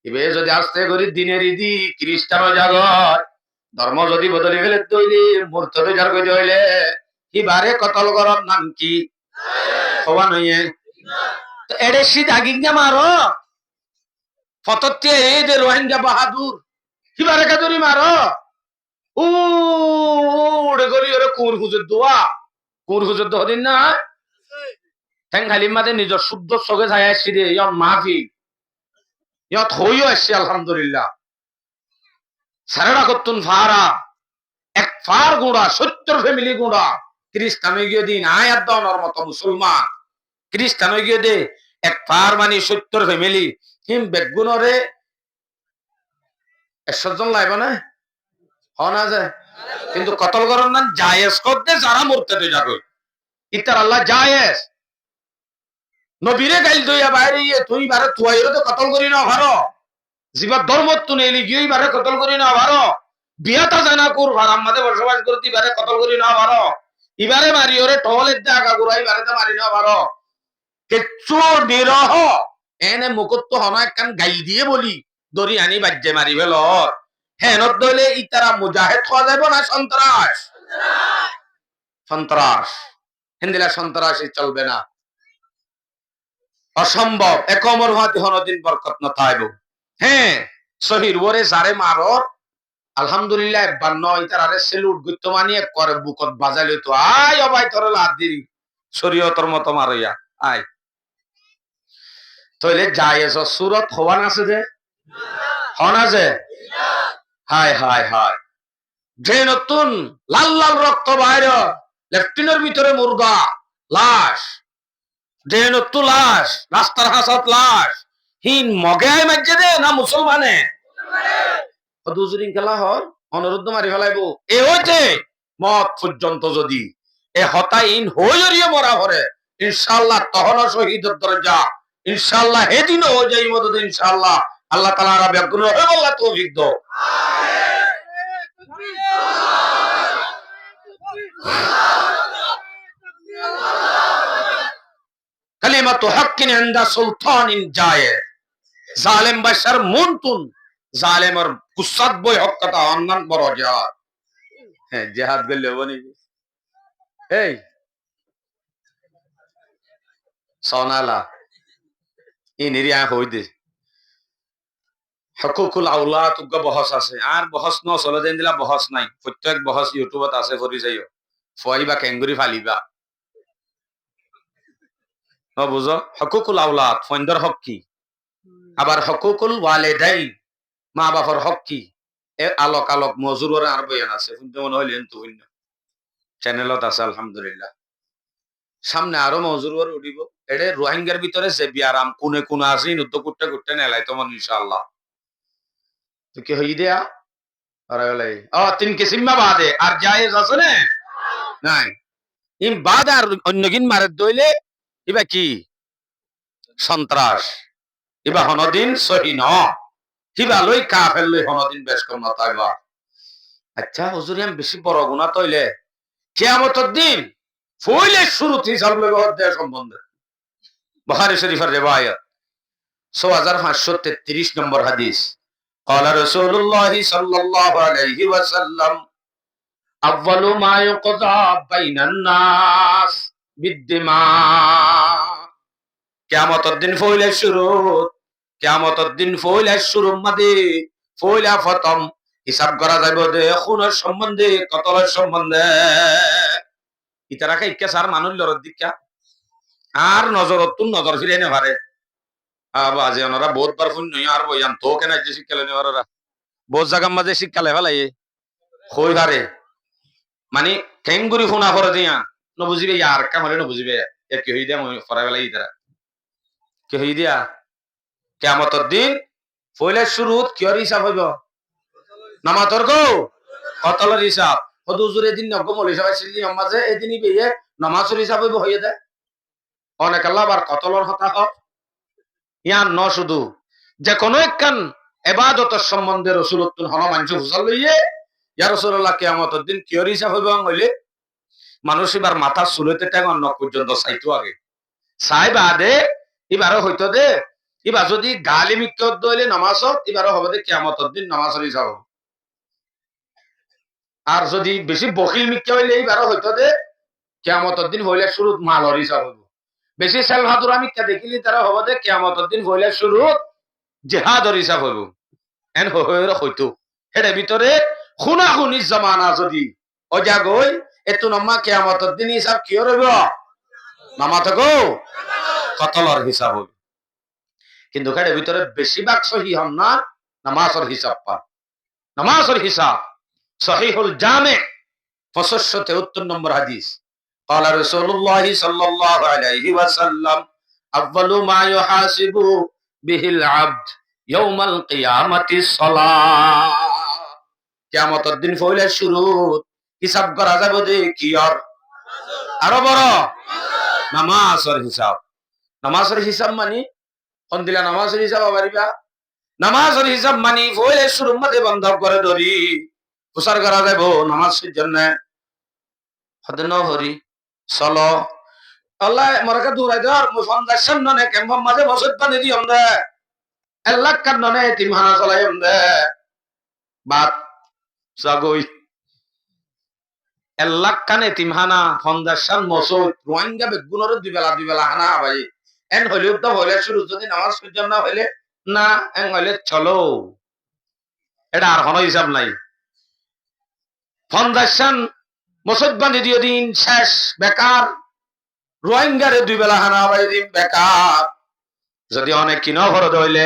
ইবে যদি আস্তে করি দিনের ইদি খ্রিস্টান জাগর ধর্ম যদি বদলে ফেলে তৈরি মূর্তবে যার কই হইলে ইবারে কতল করন নাম কি হওয়া নইয়ে তো এড়ে সিধা গিগনা মারো ফততে এই যে রোহিঙ্গা বাহাদুর ইবারে কাদুরি মারো উড়ে গলি ওরে কুর হুজুর দোয়া কুর হুজুর দোয়া দিন না ঠেং খালির মাঝে নিজের শুদ্ধ চোখে যায় আসছি রে ইয়ন মাফি ইয়ত হইও আসছে আলহামদুলিল্লাহ সারাটা করতুন ফারা এক ফার গুঁড়া 70 ফ্যামিলি গুঁড়া খ্রিস্টান গিয়ে দিন আয়াত দাওয়ার মতো মুসলমান খ্রিস্টান গিয়ে দে এক ফার মানে 70 ফ্যামিলি হিম বেগুনরে 100 জন লাইব না হনা যায় কিন্তু কতল করেন না জায়েজ করতে যারা মরতে যাবে ইতার আল্লাহ জায়েজ নবীরে গাইল দইয়া বাইরে তুই বারে তুয়াইরে তো কতল করি না ভারো জিবা ধর্ম তু নেলি গিয়ে বারে কতল করি না ভারো বিয়াটা জানা কুর ভারাম মাঝে বসবাস করতে বারে কতল করি না ভারো ইবারে মারি ওরে টলের দে আগা গুড়াই বারে তো মারি না ভারো কেচ্চু নিরহ এনে মুকুত্ত হনা একখান গাইল দিয়ে বলি দড়ি আনি বাজ্যে মারি ফেল হেনত দইলে ইতারা মুজাহিদ খাওয়া যাইব না সন্ত্রাস সন্ত্রাস হিন্দিলা সন্ত্রাসই চলবে না অসম্ভব একমর হাতে হনদিন বরকত না তাইব হ্যাঁ শহীদ ওরে যারে মারর আলহামদুলিল্লাহ 52 ইতারে সেলুট গুত্ত মানিয়ে করে বুকত বাজাইলে তো আয় অবাই তোরে লাদ দিই শরীয়তর মতো মারইয়া আয় তইলে জায়েজ সুরত হওয়ান আছে যে হনা যে হায় হায় হায় যে নতুন লাল লাল রক্ত বাইরে লেফটিনের ভিতরে মুর্গা লাশ যে নতুন লাশ রাস্তার হাসাত লাশ হিন মগায় মাঝে দে না মুসলমানে দুজরিন খেলা হর অনুরুদ্ধ মারি ফেলাইব এ হইতে মত পর্যন্ত যদি এ হতাইন হইরিয়ে মরা ভরে ইনশাআল্লাহ তখন শহীদের দরজা ইনশাআল্লাহ হেদিনও হয়ে যাই মদদ ইনশাআল্লাহ আল্লাহ তাআলা আর বেগুন হে আল্লাহ তৌফিক দাও কালিমাতু হাক্কিন ইনদা সুলতানিন জায়ে জালেম বাশার মুনতুন জালেমর কুসাদ বই হক কথা অন্যান বড় জিহাদ হ্যাঁ জিহাদ গলে বনি এই সোনালা ইনিরিয়া হইদে হকুকুল আওলাদ উগ্গ বহস আছে আর বহস ন চলে দেন দিলা বহস নাই প্রত্যেক বহস ইউটিউবত আছে ফরি যাইও ফুয়াইবা কেঙ্গুরি ফালিবা ন বুঝো হকুকুল আওলাদ ফন্দর হক কি আবার হকুকুল ওয়ালিদাইন মা বাবার হক কি এ আলোক আলোক মজুরের আর বয়ান আছে শুনতে মনে হইল এন্তু হইল চ্যানেলত আছে আলহামদুলিল্লাহ সামনে আরো মজুরের উঠিব এডে রোহিঙ্গার ভিতরে যে বিয়ারাম কোনে কোনে আছে নদ্য কুট্টে কুট্টে নেলাই তোমার ইনশাআল্লাহ তো কি হই দেয়া আর গলাই তিন কিসিমা বাদে আর জায়েজ আছে না নাই ইম বাদ আর অন্যগিন মারে দইলে ইবা কি সন্ত্রাস, ইবা হনদিন সহি ন, কিবা লই কাফের লই হনদিন বেশ কম নতাইবা। আচ্ছা হুজুর আমি বেশি বড় গুনাহ তইলে কিয়ামতের দিন ফইলে শুরুতে হিসাব লইব দেশ সম্বন্ধে। বুখারী শরীফের রিওয়ায়াত 6533 নম্বর হাদিস। قال رسول الله صلى الله عليه وسلم أول ما يقضى بين الناس بالدماء। কিয়ামতের দিন ফইলে শুরু, কিয়ামতের দিন ফইলে শুরু মাদে ফইলা প্রথম হিসাব করা যাইব যে খুনের সম্বন্ধে, কতলের সম্বন্ধে। ইতারা কাইকা সার মানুষ লড়ত দিকা আর নজরত নজর ফিরে নে পারে। বাজে ওনারা বহুত বার ফোন নই আর বইয়ান তো কেন যে শিক্ষালে নে ওরা বহুত জায়গার মাঝে শিক্ষালে ফেলাই হই পারে। মানে কেঙ্গুরি ফোনা করে দিয়া নবুঝিবে ইয়ার কামলে নবুঝিবে এর কি হই দিয়া মই ফরা ফেলাই ইতারা কি হই দিয়া। কিয়ামতের দিন ফইলে শুরুত কিয়র হিসাব হইব? নামাজর গো কতলের হিসাব। হুজুরে দিন নগমল হিসাব আসলি মাঝে এদিনই বেয়ে নামাজের হিসাব হইব হইয়া দেয়। অনেক আল্লাহ আবার কতলর কথা হয় ইয়ান ন শুধু যে কোনো একখান এবাদতের সম্বন্ধে রসুলুল্লাহ হনুমানজি হুজুর লইয়ে ইয়া রাসূলুল্লাহ কিয়ামতের দিন কিয়র হিসাব হইব হইলে মানুষ এবার মাথা চুলতে টাইম অন্য পর্যন্ত চাইতো আগে চাই বাদে এবারও হইতো দে এবার যদি গালি মিক্ত দইলে নামাজ এবারও হবে দে কিয়ামতের দিন নামাজের হিসাব। আর যদি বেশি বকিল মিথ্যা হইলে এইবারও হইতো দে কিয়ামতের দিন হইলে শুরু মালর হিসাব হইব। বেশি সেল ভাদুরা মিথ্যা দেখিলি তারা হবো দে কিয়ামতের দিন হইলে শুরু জেহাদর হিসাব হইব। এন হইতো হেডে ভিতরে খুনাখুনির জমানা যদি অজাগ হই এত নম্মা কিয়ামতের দিন হিসাব কি হইব? নামা থাকো কতলর হিসাব হইব। কিন্তু হেডে ভিতরে বেশিরভাগ সহি হন না নামাজের হিসাব পান। নামাজের হিসাব সহিহুল জামে 6573 নম্বর হাদিস। قال رسول الله صلى الله عليه وسلم أول ما يحاسب به العبد يوم القيامة الصلاة। কিয়ামতের দিন ফইলে শুরু হিসাব করা যাবে যে কি আর আরো বড় নামাজের হিসাব। নামাজের হিসাব মানে কোন দিলা নামাজের হিসাব আবারিবা নামাজের হিসাব মানে ফইলে শুরু মধ্যে বন্ধ করে ধরি প্রচার করা যাইব নামাজের জন্য হতে ন হরি চলো আল্লাহ মরকে দূরাই ধর মুফন্দাশন ননে কেমন মাঝে বসত পানি দিয়ম দে আল্লাহ কার ননে তিমহানা চলাইম দে বাত জাগই আল্লাহ কানে তিমহানা ফন্দাশন মসুদ রোহিঙ্গা বেগুনর দুই বেলা হানা ভাই এন হইলে তো হইলে শুরু যদি নামাজ পড়তাম না হইলে না এন হইলে চলো এটা আর কোনো হিসাব নাই। ফাউন্ডেশন মুসলমানি দিয়ে দিন শেষ বেকার রোহিঙ্গারে দুই বেলা হানা বাই দিন বেকার। যদি অনেক কি নফরদ হইলে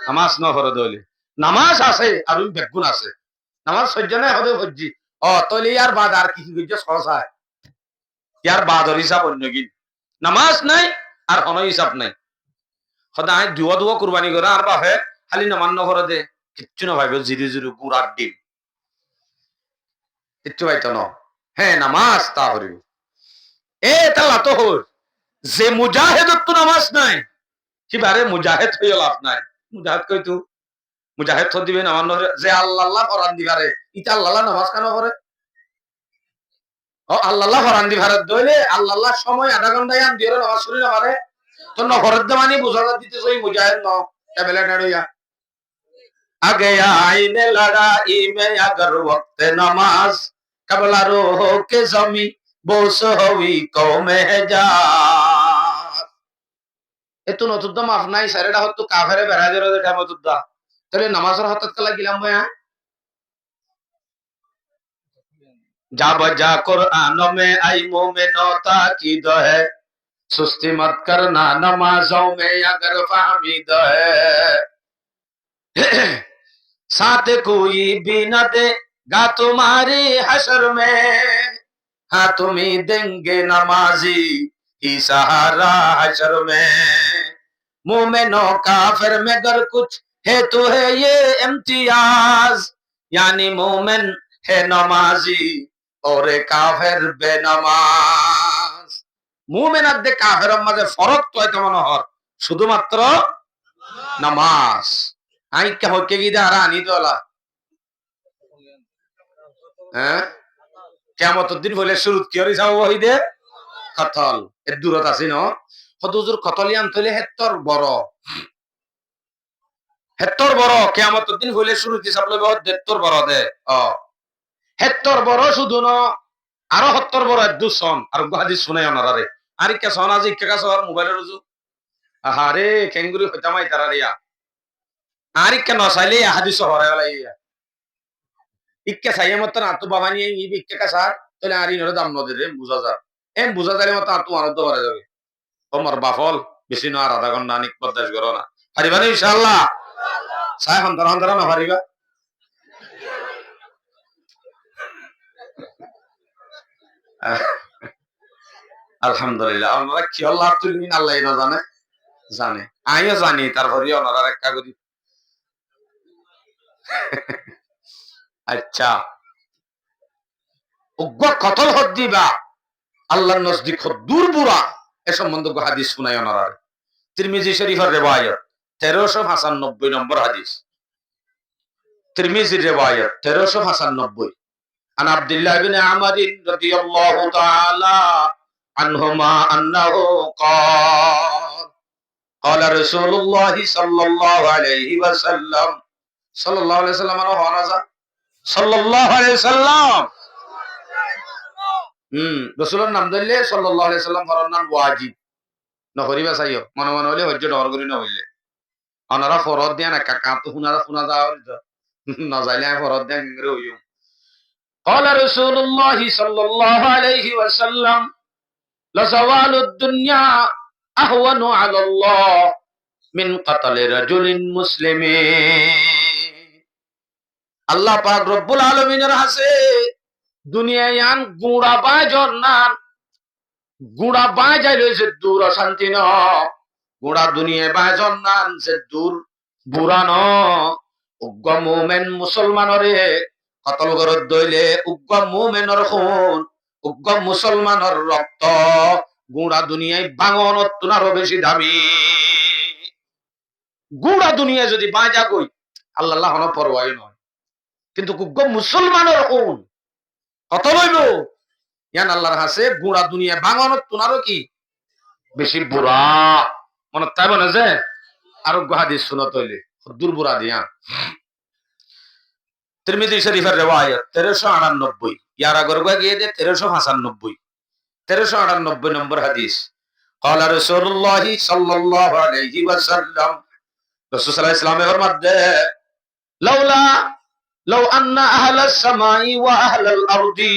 নামাজ নফরদ হইলে নামাজ আছে আর বেগুন আছে নামাজ সজ্জনে হদে হজ্জি ও তইলে ইয়ার বাদ আর কিছু কিছু সহসায় ইয়ার বাদর হিসাব অন্য কি নামাজ নাই আর কোনো হিসাব নাই। সদায় দুয়া দুয়া কুরবানি করে আর বাপে খালি নামান নফরদে কিচ্ছু না ভাইবে জিরু জিরু গুড়ার ডিম কিচ্ছু পাইতো না। হ্যাঁ নামাজ তা হরিব এ তালা তো হর যে মুজাহিদত তো নামাজ নাই কিবারে মুজাহিদ হইয়া লাভ নাই। মুজাহিদ কইতো মুজাহিদ তো দিবেন আমার যে আল্লাহ আল্লাহ ফরান দিবারে ইটা আল্লাহ নামাজ কেন করে ও আল্লাহ ফরান দিবারে দইলে আল্লাহ সময় আধা ঘন্টা আন দিয়ে নামাজ পড়ি না পারে তো নফরত মানে বুঝা দিতেছ ওই মুজাহিদ ন টেবলে নেড়ইয়া আগে আইনে লড়াই মে अगर वक्त नमाज कबला रूह के जमी बोस हुई कौमे जा। এতো নতুন মাফ নাই সারেডা হতো কাফেরে বেড়াদের টাইম হতো তাহলে নামাজের হাতত কলা গিলাম বয়া যা বজা कुरान में आई मोमिनो ताकीद है सुस्ती मत करना नमाजों में अगर फाहमीद है साथ कोई भी न देगा तुम्हारे हशर में हाँ तुम्हें देंगे नमाजी ही सहारा हशर में। मोमिनो काफिर में अगर कुछ है तो है ये इम्तियाज यानी मोमिन है नमाजी और काफिर बेनमाज। মুমিন আর দে কাফেরের মাঝে ফরক তো এটা মনে হর শুধুমাত্র নামাজ আইকা হকে গিয়ে আর আনি দলা হ্যাঁ কিয়ামতের দিন হইলে শুরুত কি হরি যাও হইদে কতল এর দূরত আছে ন হদুজুর কতলিয়ান তলে হেত্তর বড় কিয়ামতের দিন হইলে শুরুত হিসাব লইব দেত্তর বড় দে হেত্তর বড় শুধু ন আরো 70 বড় দুসন আর হাদিস শুনাই ওনারে আর কে সন আজি কে কাছ আর মোবাইলের রুজু আহারে কেঙ্গুরি হইতামাই তারারিয়া আর কে নসাইলে হাদিস হরাই লাইয়া ইক্কে সাইয়ে মত না তো বাবা নিয়ে ই ইক্কে কাছার তাহলে আর ইনরে দাম নদে রে বুঝা যা এম বুঝা যালে মত আর তো আনন্দ করে যাবে তোমার বাফল বেশি না আর আধা ঘন্টা নিক পদ্মাস করো না পারিবা না ইনশাআল্লাহ সাই হন্তরা হন্তরা না পারিবা আলহামদুলিল্লাহ আমরা কি আল্লাহ তুলমিন আল্লাহ না জানে জানে আমিও জানি তারপরে ওনারা একটা করি আচ্ছা উগ্র কতল হদ দিবা আল্লাহর নজদিক দূর বুড়া এ সম্বন্ধে হাদিস শুনাই ওনারা তিরমিজি শরীফের রিওয়ায়াত 1395 নম্বর হাদিস তিরমিজির রিওয়ায়াত 1395 عن عبد الله بن عمر رضي الله تعالى عنهما أنه قال قال رسول الله صلى الله عليه وسلم صلى الله عليه وسلم صلى الله عليه وسلم রাসূলের নাম ধরলে সাল্লাল্লাহু আলাইহি সাল্লাম ফরজ নাম ওয়াজিব না করিবা চাইও মনে মনে হলে হজ্জ ডর করি না হইলে অনারা ফরজ দিয়া না কাকা তো হুনারা শুনা যাও না যাইলে ফরজ দিয়া কিংরে হইও قال رسول الله صلى الله عليه وسلم لزوال الدنيا أهون على الله من قتل رجل مسلم আল্লাহ পাক রব্বুল আলামিনের হাসে দুনিয়ায়ান গুড়া বাজন না গুড়া বাজাই রয়েছে দূর শান্তি ন গুড়া দুনিয়া বাজন না সে দূর বুড়া ন উগ্র মুমিন মুসলমানরে কতল গরত দইলে উগ্র মুমিনের খুন উগ্র মুসলমানের রক্ত গুড়া দুনিয়ায় বাঙনত তুনারও বেশি দামি গুড়া দুনিয়া যদি বাজা কই আল্লাহ হন পরোয়াই নয় কিন্তু উগ্র মুসলমানের খুন কত লইব ইয়ান আল্লাহর হাসে গুড়া দুনিয়া বাঙনত তুনারও কি বেশি বুড়া মনে তাই বলে যে আরো হাদিস শুনত হইলে দুর্বুড়া দিয়া তিরমিজি শরীফের রিওয়ায়াত 1398 ইয়ার আগর গিয়ে দে 1395 1398 নম্বর হাদিস قال رسول الله صلى الله عليه وسلم রাসূল সাল্লাল্লাহু আলাইহি ওয়াসাল্লাম ফরমাতে লাউলা লাউ আন্না আহলাস সামাই ওয়া আহলাল আরদি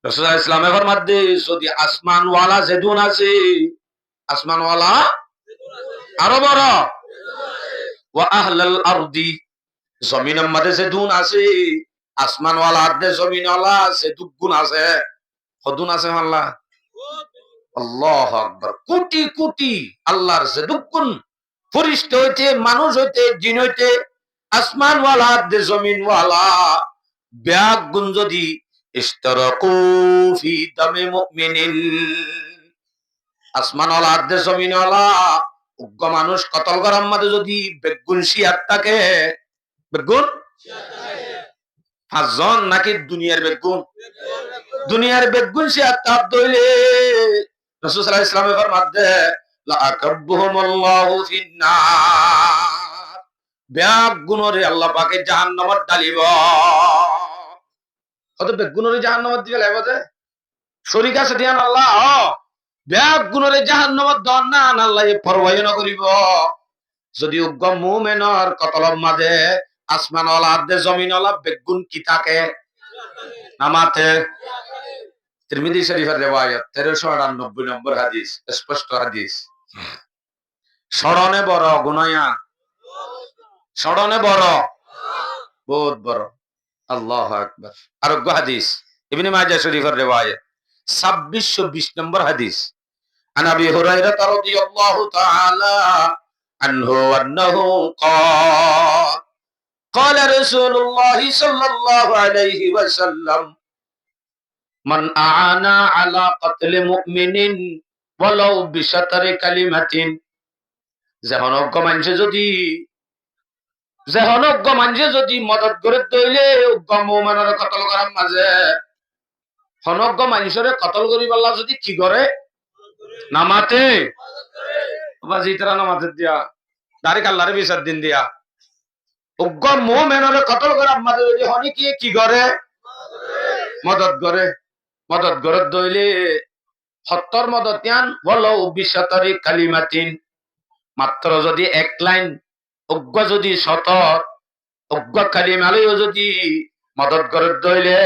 রাসূল সাল্লাল্লাহু আলাইহি ওয়াসাল্লাম ফরমাতে যদি আসমান ওয়ালা জেদুন আছে আসমান ওয়ালা আরো বড় ওয়া আহলাল আরদি জমিনের মধ্যে যে দুন আছে আসমান ওয়ালা আদে জমিন ওয়ালা আছে দুগুণ আছে কদুন আছে আল্লাহ আল্লাহু আকবার কোটি কোটি আল্লাহর যে দুগুণ ফেরেশতা হইতে মানুষ হইতে জিন হইতে আসমান ওয়ালা আদে জমিন ওয়ালা ব্যাগ গুণ যদি ইশতারাকু ফি দামে মুমিনিন আসমান ওয়ালা আদে জমিন ওয়ালা উগ্র মানুষ কতল করার মধ্যে যদি বেগুন শিয়ার থাকে বেগুন 5 জন নাকি দুনিয়ার বেগুন দুনিয়ার বেগুন সে আত্মাব দইলে রাসূল সাল্লাল্লাহু আলাইহি ওয়াসাল্লাম ফরমাতে লা আকাবহুমুল্লাহু ফিন্নার বেগুনরে আল্লাহ পাকে জাহান্নামে ডালিব কত বেগুনরে জাহান্নামে দিবে লাইবতে শরীক আছে দিয়ান আল্লাহ বেগুনরে জাহান্নামে দন না আল্লাহ পরোয়া না করিব যদি উগ্র মুমিনের কতলর মাঝে আসমান ওয়ালা আদে জমিন ওয়ালা বেগুন কি থাকে নামাতে তিরমিজি শরীফের রিওয়ায়াত 1398 নম্বর হাদিস স্পষ্ট হাদিস স্মরণে বড় গুনায়া স্মরণে বড় বহুত বড় আল্লাহু আকবার আর হাদিস ইবনে মাজাহ শরীফের রিওয়ায়াত 2620 নম্বর হাদিস আন আবি হুরায়রা রাদিয়াল্লাহু তাআলা আনহু আন্নাহু قال قال رسول الله صلى الله عليه وسلم মান আনা আলা কতলি মুমিনিন ওয়ালাউ বিশাতারি কালিমাতিন, যেহনজ্ঞ মানুষে যদি মদত করে তৈলে উগ্র মুমিনের কতল করার মাঝে হনজ্ঞ মানুষের কতল করি পাল্লা যদি কি করে নামাতে বাজি তারা নামাতে দিয়া ডাইরেক্ট আল্লাহর বিচার দিন দিয়া উগ্র মুমিনের কতল করার মাঝে যদি হনি কি করে মদত করে দইলে সত্তর মদতিয়ান ওয়ালাউ বিশাতারি কালিমাতিন, মাত্র যদি এক লাইন অজ্ঞ যদি অজ্ঞ কালিমালেও যদি মদত করে দইলে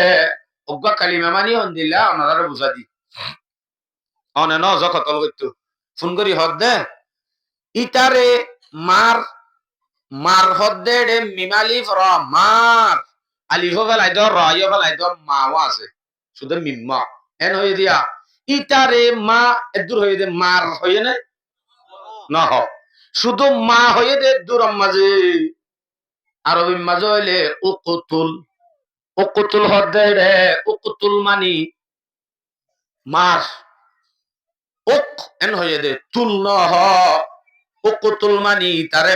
অজ্ঞ কালিমা মানি হন দিলা ওনারা বুঝা দি অনে ন কতল করতো ফোন করি হদ দে ইতারে মার হদ দে মিমালি ফর মার আলিফ ফেলাই দ রয় ফেলাই দ মাও আছে শুধু মিম্মা এন হয়ে দিয়া ইতারে মা এদুর হয়ে দে মার হয়ে না না হ শুধু মা হয়ে দে দূরম মাঝে আরবির মাঝে হইলে উকুতুল হদে রে উকুতুল মানি মার উক এন হয়ে দে তুল ন হ উকুতুল মানি তারে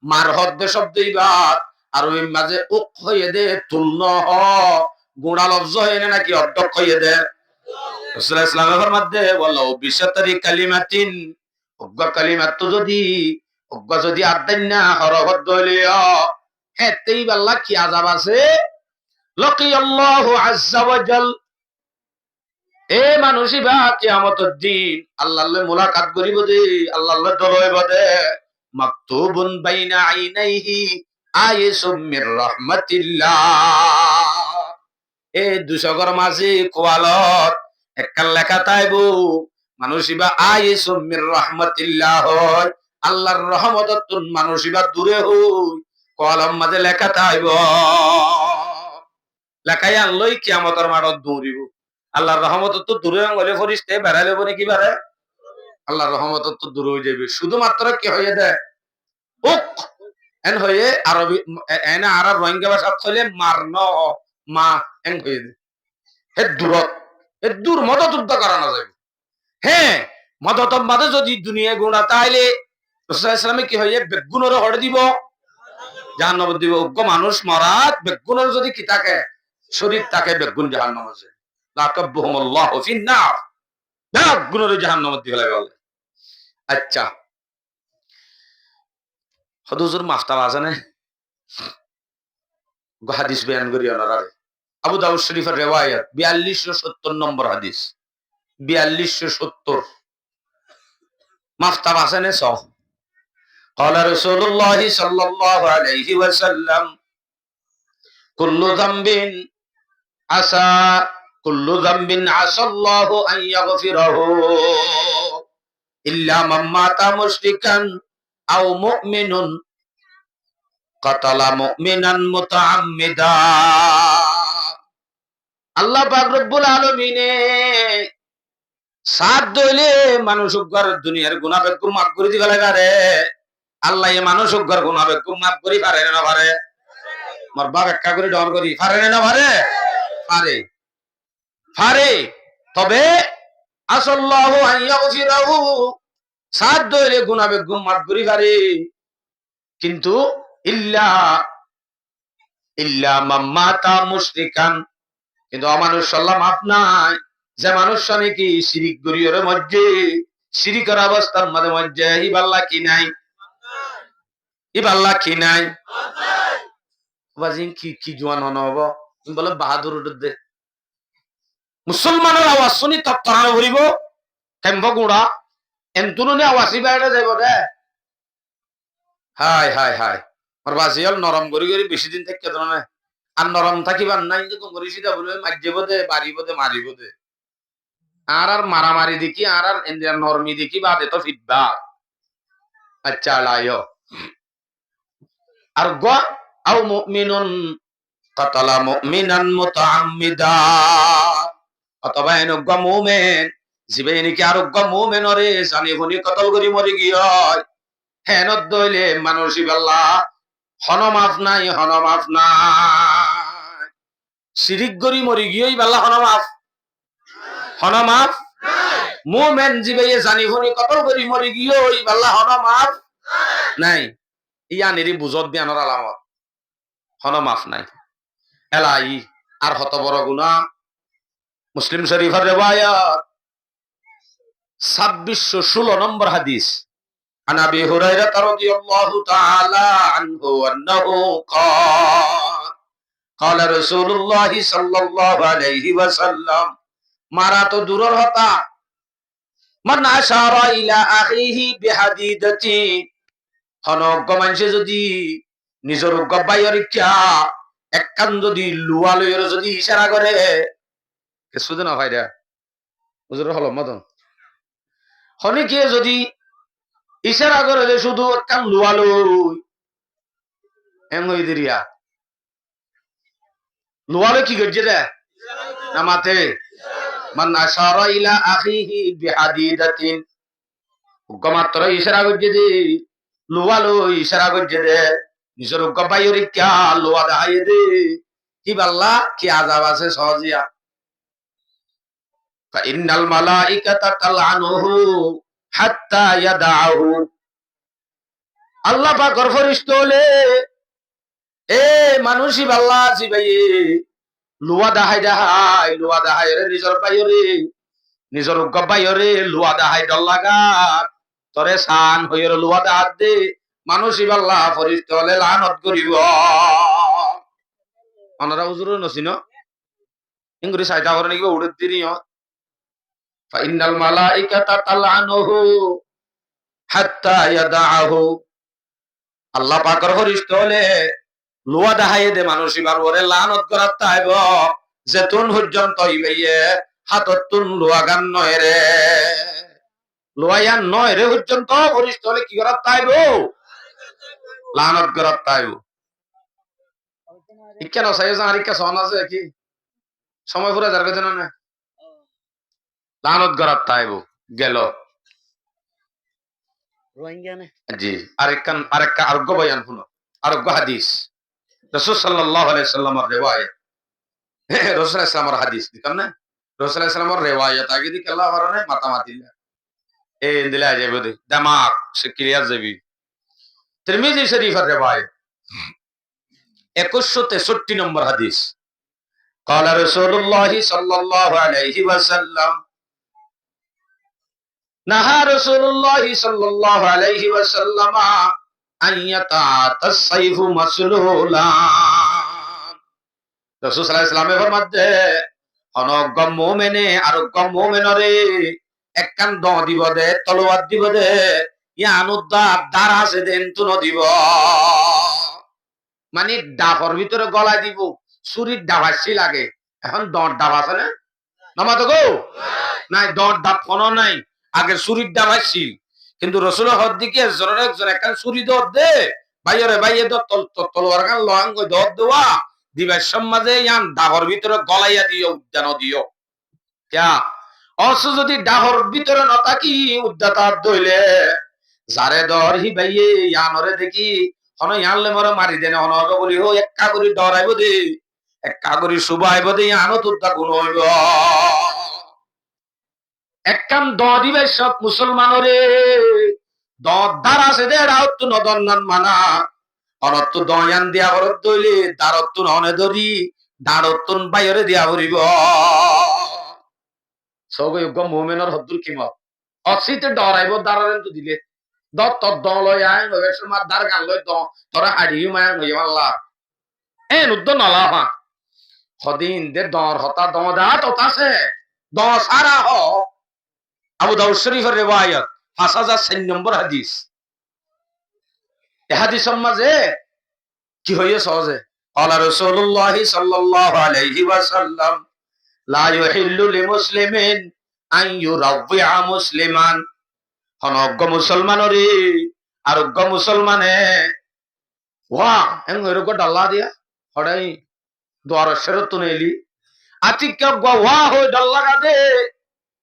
মার হদে শব্দ ইবাদ আরবির মাঝে উক হয়ে দে তুল ন হ গুণা লফজ হয়ে নাকি অর্ধক হয়ে দে রাসূলুল্লাহ সাল্লাল্লাহু আলাইহি ওয়াসাল্লাম মধ্যে বলো বিশাতারি কালিমাতিন অজ্ঞ কালিমাত অজ্ঞ যদি আদান্না হরহত দলিয়া হেতেই আল্লাহ কি আযাব আছে লাকি আল্লাহু আযজা ওয়া জাল, এ মানুষিবা কিয়ামতের দিন আল্লাহর মুলাকাত করিব দে আল্লাহর দরবারে বদে মাকতুবুন বাইনা আইনাইহি আইসুম মির রাহমাতিল্লাহ, এ দুশগর মাঝে কোয়ালত একখান লেখা তাইব মানুষিবা আইসুম মির রাহমাতিল্লাহ হয় আল্লাহর রহমত মানুষিবা দূরে হই কলম মাঝে লেখা তাইব লেখাই আনলই কিয়ামতের মাঠত দৌড়িব আল্লাহর রহমত তো দূরে হলে ফরিস্তে বেড়াইলে বলে কি বেড়ে আল্লাহর রহমত তো দূরে হয়ে যাবে শুধুমাত্র কি হয়ে দেয় উক এন হয়ে আরবি এনে আর রোহিঙ্গা ভাষা হইলে মারন মা এন হয়ে দেয় হে দূরত হে দূর মদত উদ্ধার করানো যাবে হ্যাঁ মদত মাঝে যদি দুনিয়া গুণা তাইলে রাসূলুল্লাহ ইসলামে কি হয়ে বেগুনের হড়ে দিব জাহান্নাম দিব উগ্র মানুষ মরাত বেগুনের যদি কি থাকে শরীর তাকে বেগুন জাহান্নাম আছে লাকাবহুমুল্লাহু ফিন্নার বেগুনের জাহান্নাম দিবে বলে। আচ্ছা হুজুর মাফতা আছে না হাদিস বয়ান করি ওনারা আবু দাউদ শরীফের রিওয়ায়াত 4270 নম্বর হাদিস 4270 মাফতা আছে না সহ قال رسول الله صلى الله عليه وسلم كل ذنب عسى الله أن يغفره إلا من مات مشركا أو مؤمن قتل مؤمنا متعمدا, আল্লাহ পাক রব্বুল আলামিনে সাত দইলে মানুষ উগ্র দুনিয়ার গুনাহ বেকুর মাফ করে দিবা লাগা রে আল্লাহ এ মানুষ উগ্র গুনাহ বেকুর মাফ করি পারে না পারে মোর বাপ একটা করে ডর করি পারে না পারে পারে তবে আসাল্লাহু আইয়াগফিরাহু সাত দইলে গুনাহ বেকুর মাফ করি পারে কিন্তু ইল্লা মাম্মাতা মুশরিকান, কিন্তু অমানুষ আল্লাহ মাফ নাই যে মানুষ নাকি শিরিক গরিয়র মধ্যে শিরিকের অবস্থার মাঝে মধ্যে ইবাল্লাহ কি নাই বাজিন কি জোয়ান হন হব বলে বাহাদুর দে মুসলমানের আওয়াজ শুনি তৎপরানো ভরিব কেম্ব গুড়া এমতুনে আওয়াজই বাইরে যাইব দে হাই হাই হাই আর বাজিয়াল নরম করি বেশি দিন থেকে ধরনে আর নরম থাকিবার নাই কিন্তু করি সিধা বলবে মারিব দে বাড়িব দে মারিব দে আর মারামারি দেখি আর ইন্ডিয়ান নরমি দেখি বা দে তো ফিটবা আচ্ছা লাইও আর গো আও মুমিনুন কাতালা মুমিনান মুতাআম্মিদা, অথবা এনজ্ঞ মুমিন জিবে নাকি আর অজ্ঞ মুমিনরে জানি শুনি কতল করি মরি গিয় হেনত দইলে মানুষ আল্লাহ হন মাফ নাই শিরিক গরি মরি গিয়েই বাল্লা হন মাফ মুমেন জিবাইয়ে জানি শুনি কতল গরি মরি গিয়েই বাল্লা হন মাফ নাই ইয়ানেরই বুঝত বিয়ানোর আলামত হন মাফ নাই এলাই আর হত বড় গুনাহ মুসলিম শরীফের রিওয়ায়াত 2616 নম্বর হাদিস عن ابي هريره رضي الله تعالى عنه انه قال قال رسول الله صلى الله عليه وسلم মারা তো দূরের হতা মান আশারা ইলা আখিহি বিহাদিদাতি হনজ্ঞ মানুষে যদি নিজের গব্বাইয়ের ইচ্ছা একখান যদি লুয়া লইয়ের যদি ইশারা করে কিছুদিন হয় রে হুজুরের হল মতন হনিকে যদি ইশারা করে যে শুধু একখান লুয়া লই এম হই দিরিয়া লুয়া লই কি করছে রে না মাতে মান আশারা ইলা আখিহি বিহাদিদাতিন গমাত্র ইশারা করছে যে লুয়া লই ইশারা করছে রে নিজের গব্বাইয়ের ইচ্ছা লুয়া দেখাই দে কি বাল্লা কি আযাব আছে সহজিয়া ফাইন্নাল মালাইকাতা তালআনুহু হাত্তা ইয়াদাহু আল্লাহ পাকের ফেরেশতা হলে এ মানুষই বাল্লা জিবাইয়ে লুয়া দাহাই রে নিজর বাইরে নিজর গব্বাইরে লুয়া দাহাই ডল লাগা তরে সান হইরে লুয়া দাহাত দে মানুষই বাল্লা ফেরেশতা হলে লানত করিব অনরা হুজুর নছিন ইংরি সাইতা করে নাকি উড়ে দিনিও ফাইনাল মালাইকাতা তালআনুহু হাত্তা ইয়াদাহু আল্লাহ পাকের ফেরেশতা হলে লুয়া দাহাই দে মানুষই বারবরে লানত করাত তাইব যেতুন পর্যন্ত ইবাইয়ে হাততুন লুয়া গান নয় রে লুয়ায়ান নয় রে পর্যন্ত ফেরেশতা হলে কি করাত তাইব লানত করাত তাইব ইকেন সাইজ আরিকা সন আছে কি সময় পুরা যাবে না লানত করাত তাইব গেল জি আরেকখান আরোগ্য বয়ান শুনো আরোগ্য হাদিস রাসূল সাল্লাল্লাহু আলাইহি সাল্লামের রিওয়ায়াত রাসূল ইসলামের হাদিস দিতাম না রাসূল ইসলামের রিওয়ায়াত আগে দিকে আল্লাহ বারনে মাতামাতি এ দিলা যাবে দে দিমাগ সে ক্লিয়ার যাবে তিরমিজি শরীফের রিওয়ায়াত 2163 নম্বর হাদিস قال رسول الله صلى الله عليه وسلم نهى رسول الله صلى الله عليه وسلم أن يتعاطى السيف مسلولا রাসূল সাল্লাল্লাহু আলাইহি ওয়াসাল্লামে ফরমাতে অনজ্ঞ মুমিনে আরোগ্য মুমিনরে একখান দ দিব দে তলোয়ার দিব দে ইয়ানুদ্দা দারা আছে দেন তুন দিব মানে ডাফর ভিতরে গলা দিব ছুরির ডাবাসি লাগে এখন দর ডাব আছে না নামা তো গো নাই দর ডাব কোনো নাই আগে ছুরির ডাবাসি কিন্তু রাসূলের হদ দিকে একজন একখান ছুরি দর দে ভাইরে ভাইয়ে দর তলোয়ার কান লহাঙ্গ দর দেওয়া দিবের সমাজে ইয়ান ডাবর ভিতরে গলাইয়া দিও উদ্যান দিও ক্যা অস যদি ডাহর ভিতরে ন থাকি উদ্যাতার দইলে যারে দর হি ভাইয়ে ইয়ানরে দেখি হন ইয়ানলে মরে মারি দেনে হন বলি হো এক কাগরি ডরাইব দে এক কাগরি সুবাইব দে ইয়ানো তুদ্দা গুণ হইব এক কাম দ দিবে সব মুসলমানরে দ দ্বারা আছে দে রাউত নদন্নন মানা অনত্ত দয়ান দিয়া বরত দইলে দারত ননে ধরি দারতুন বাইরে দিয়া ভরিব সগয়োগ্য মুমিনের হদ্দুর কিমত অসিতে ডরাইব দারারেন তো দিলে দত দলয় আয় নবে সময় দার গান লয় দ তোরা হাড়িও মায় নয় আল্লাহ এ নুদ্দ নলা হা হদিন দে দর হতা দদা ততাছে দ সারা হ আবু দাউদ শরীফের রিওয়ায়াত 5004 নম্বর হাদিস এই হাদিস সমাজে কি হইছে সহজে ক্বালা রাসূলুল্লাহ সাল্লাল্লাহু আলাইহি ওয়াসাল্লাম লা ইউহিল্লু লিমুসলিমিন আন ইউরাবিআ মুসলিমান হনজ্ঞ মুসলমানরে আরোগ্য মুসলমানে ওয়া এং এরক ডাল্লা দিয়া হড়াই দ্বার শরত নেলি আতিকা ওয়া হো ডাল্লা গাদে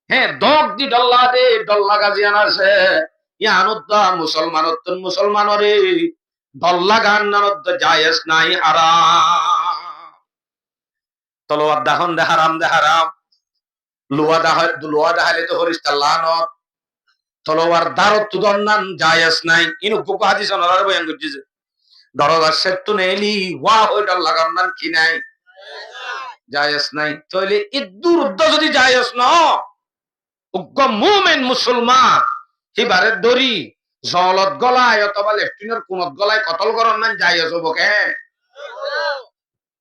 হে দগ দি ডাল্লা দে ডাল্লা গাজিয়ান আছে ইয়ানুদ্দা মুসলমানত্তন মুসলমানরে ডাল্লা গান নানদ জায়েজ নাই হারাম তলোয়ার দাহন দে হারাম লোয়া দাহালে তো ফরিস্তার লানত তলোয়ার দারত তুদন্নান জায়েজ নাই ইনু বুকু হাদিস অনার বয়ান করতেছে দরজার সেতু নেলি ওয়া হইটা লাগান্নান কি নাই জায়েজ নাই তাইলে ইদ্দুর উদ্দ যদি জায়েজ ন উগ্র মুমিন মুসলমান হিবারে দড়ি জলত গলায় অথবা লেফটিনের কোনত গলায় কতল করন না জায়েজ হবো কে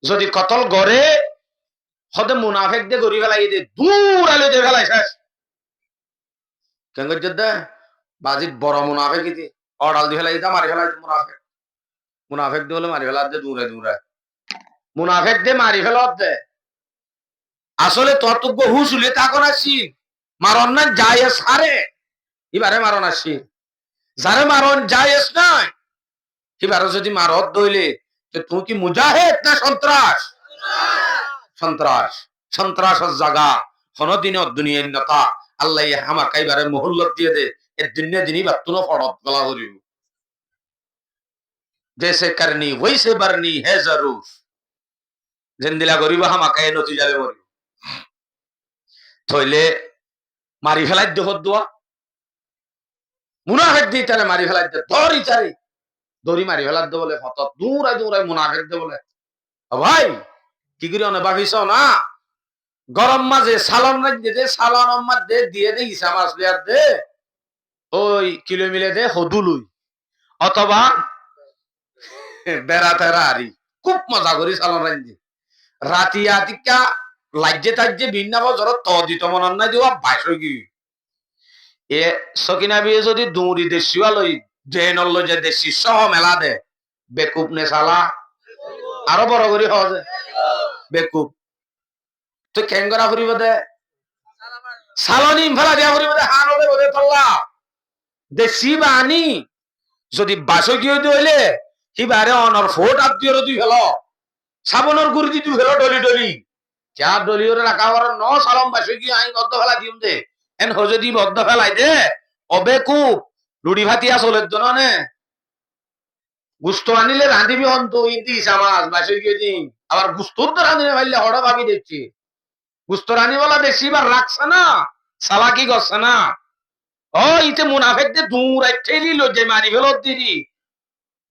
যদি কতল গড়ে হদে মুনাফেক দিয়ে গড়ি ফেলাই দে দূর আলো দিয়ে ফেলাই শেষ কেন করছে বাজিত বড় মুনাফেক ইতি অড়াল দিয়ে ফেলাই দিতা মারি ফেলাই মুনাফেক মুনাফেক দিয়ে হলে মারি ফেলা দে দূরে দূরে মুনাফেক দিয়ে মারি ফেলত দে আসলে ততজ্ঞ হুসুলে তাকন আসি মারণ না জায়েজ হারে এবারে মারণ আসি যারে মারণ জায়েজ নাই এবারে যদি মারত দইলে তুমি কি মুজাহিদ না সন্ত্রাস সন্ত্রাস সন্ত্রাসের জায়গা কোনদিনও দুনিয়ার নেতা আল্লাহ হামাকা এবারে মহল্লত দিয়ে দে এর দিনে দিনই বাতুনো ফড়ত গলা করিব जैसे करनी वैसे बरनी है जरूर जिंदिला गरीब হামাকা এ নতি যাবে মরিব থইলে মারি ফেলাই দেহ দোয়া মুনাফিক দি তারে মারি ফেলাই দে দড়ি চারি দড়ি মারি ফেলাই দে বলে হত দূরাই দূরাই মুনাফিক দে বলে ভাই কি করি অনে ভাবিছ না গরম মাঝে সালান রাখতে দে সালান অম্মাদ দে দিয়ে দে ইসা মাছ লিয়ার দে ওই কিলো মিলে দে হদুলুই অথবা বেড়া তেরা আরি খুব মজা করি সালান রাখতে রাতি আতিকা লাজ্জে তাজ্জে ভিন্ন বছর ত দিত মনন নাই দিবা বাইশ কি এ সকিনা বিয়ে যদি দৌড়ি দেশিয়া লই জেনল যে দেশি সহ মেলা দে বেকুব নে সালা আরো বড় করি হওয়া বেকুব তুই কেন করা ফুরিব দে সালনি ফেলা দিয়া ফুরিব দে হান হবে বোধে তল্লা দেশি বা আনি যদি বাসকি হইতে হইলে সিবারে অনর ফোট আত্মীয় তুই ফেল সাবনের গুড়ি দি তুই ফেল ডলি ডলি যা ডলিওরে রাখা করার ন সালম বাসকি আই গদ্দ ফেলা দিম দে এন হজদি বদ্ধ ফেলাই দে অবে কুপ রুড়ি ভাতিয়া চলে নে গুস্ত আনিলে রাঁধিবি অন্ত ইন্দি সামাজ বাসকি দিন আবার গুস্তর তো রাঁধিনে পাইলে হড়া ভাবি দেখছি গুস্ত রানি বলা দেশি বার রাখছে না সালাকি করছে না ও ইতে মুনাফেক দে দূর ঠেলি লো যে মারি ফেলত দিদি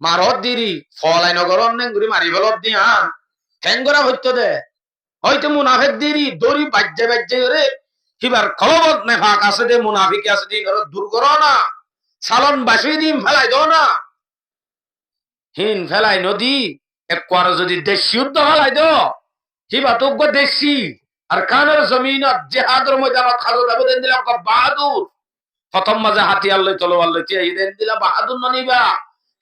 মারত দিদি ফলাই নগর ঘুরি মারি ফেলত দি হ্যাঁ ঠ্যাং করা হইতো দে হয়তো মুনাফেক দিদি দড়ি বাজ্যে বাজ্যে রে কিবার কলবত নেফাক আছে দে মুনাফিক আছে দি দূর করো না সালন বাসি দিম ফেলাই দো না হিন ফেলাই নদী একবার যদি দেশি যুদ্ধ ফেলাই দো কিবা তোগ্য দেশি আর কানের জমিনত জেহাদের ময়দানত খাজো দাবো দেন দিলাম বাহাদুর প্রথম মাঝে হাতিয়ার লই তলোয়ার লই এই দেন দিলা বাহাদুর ননিবা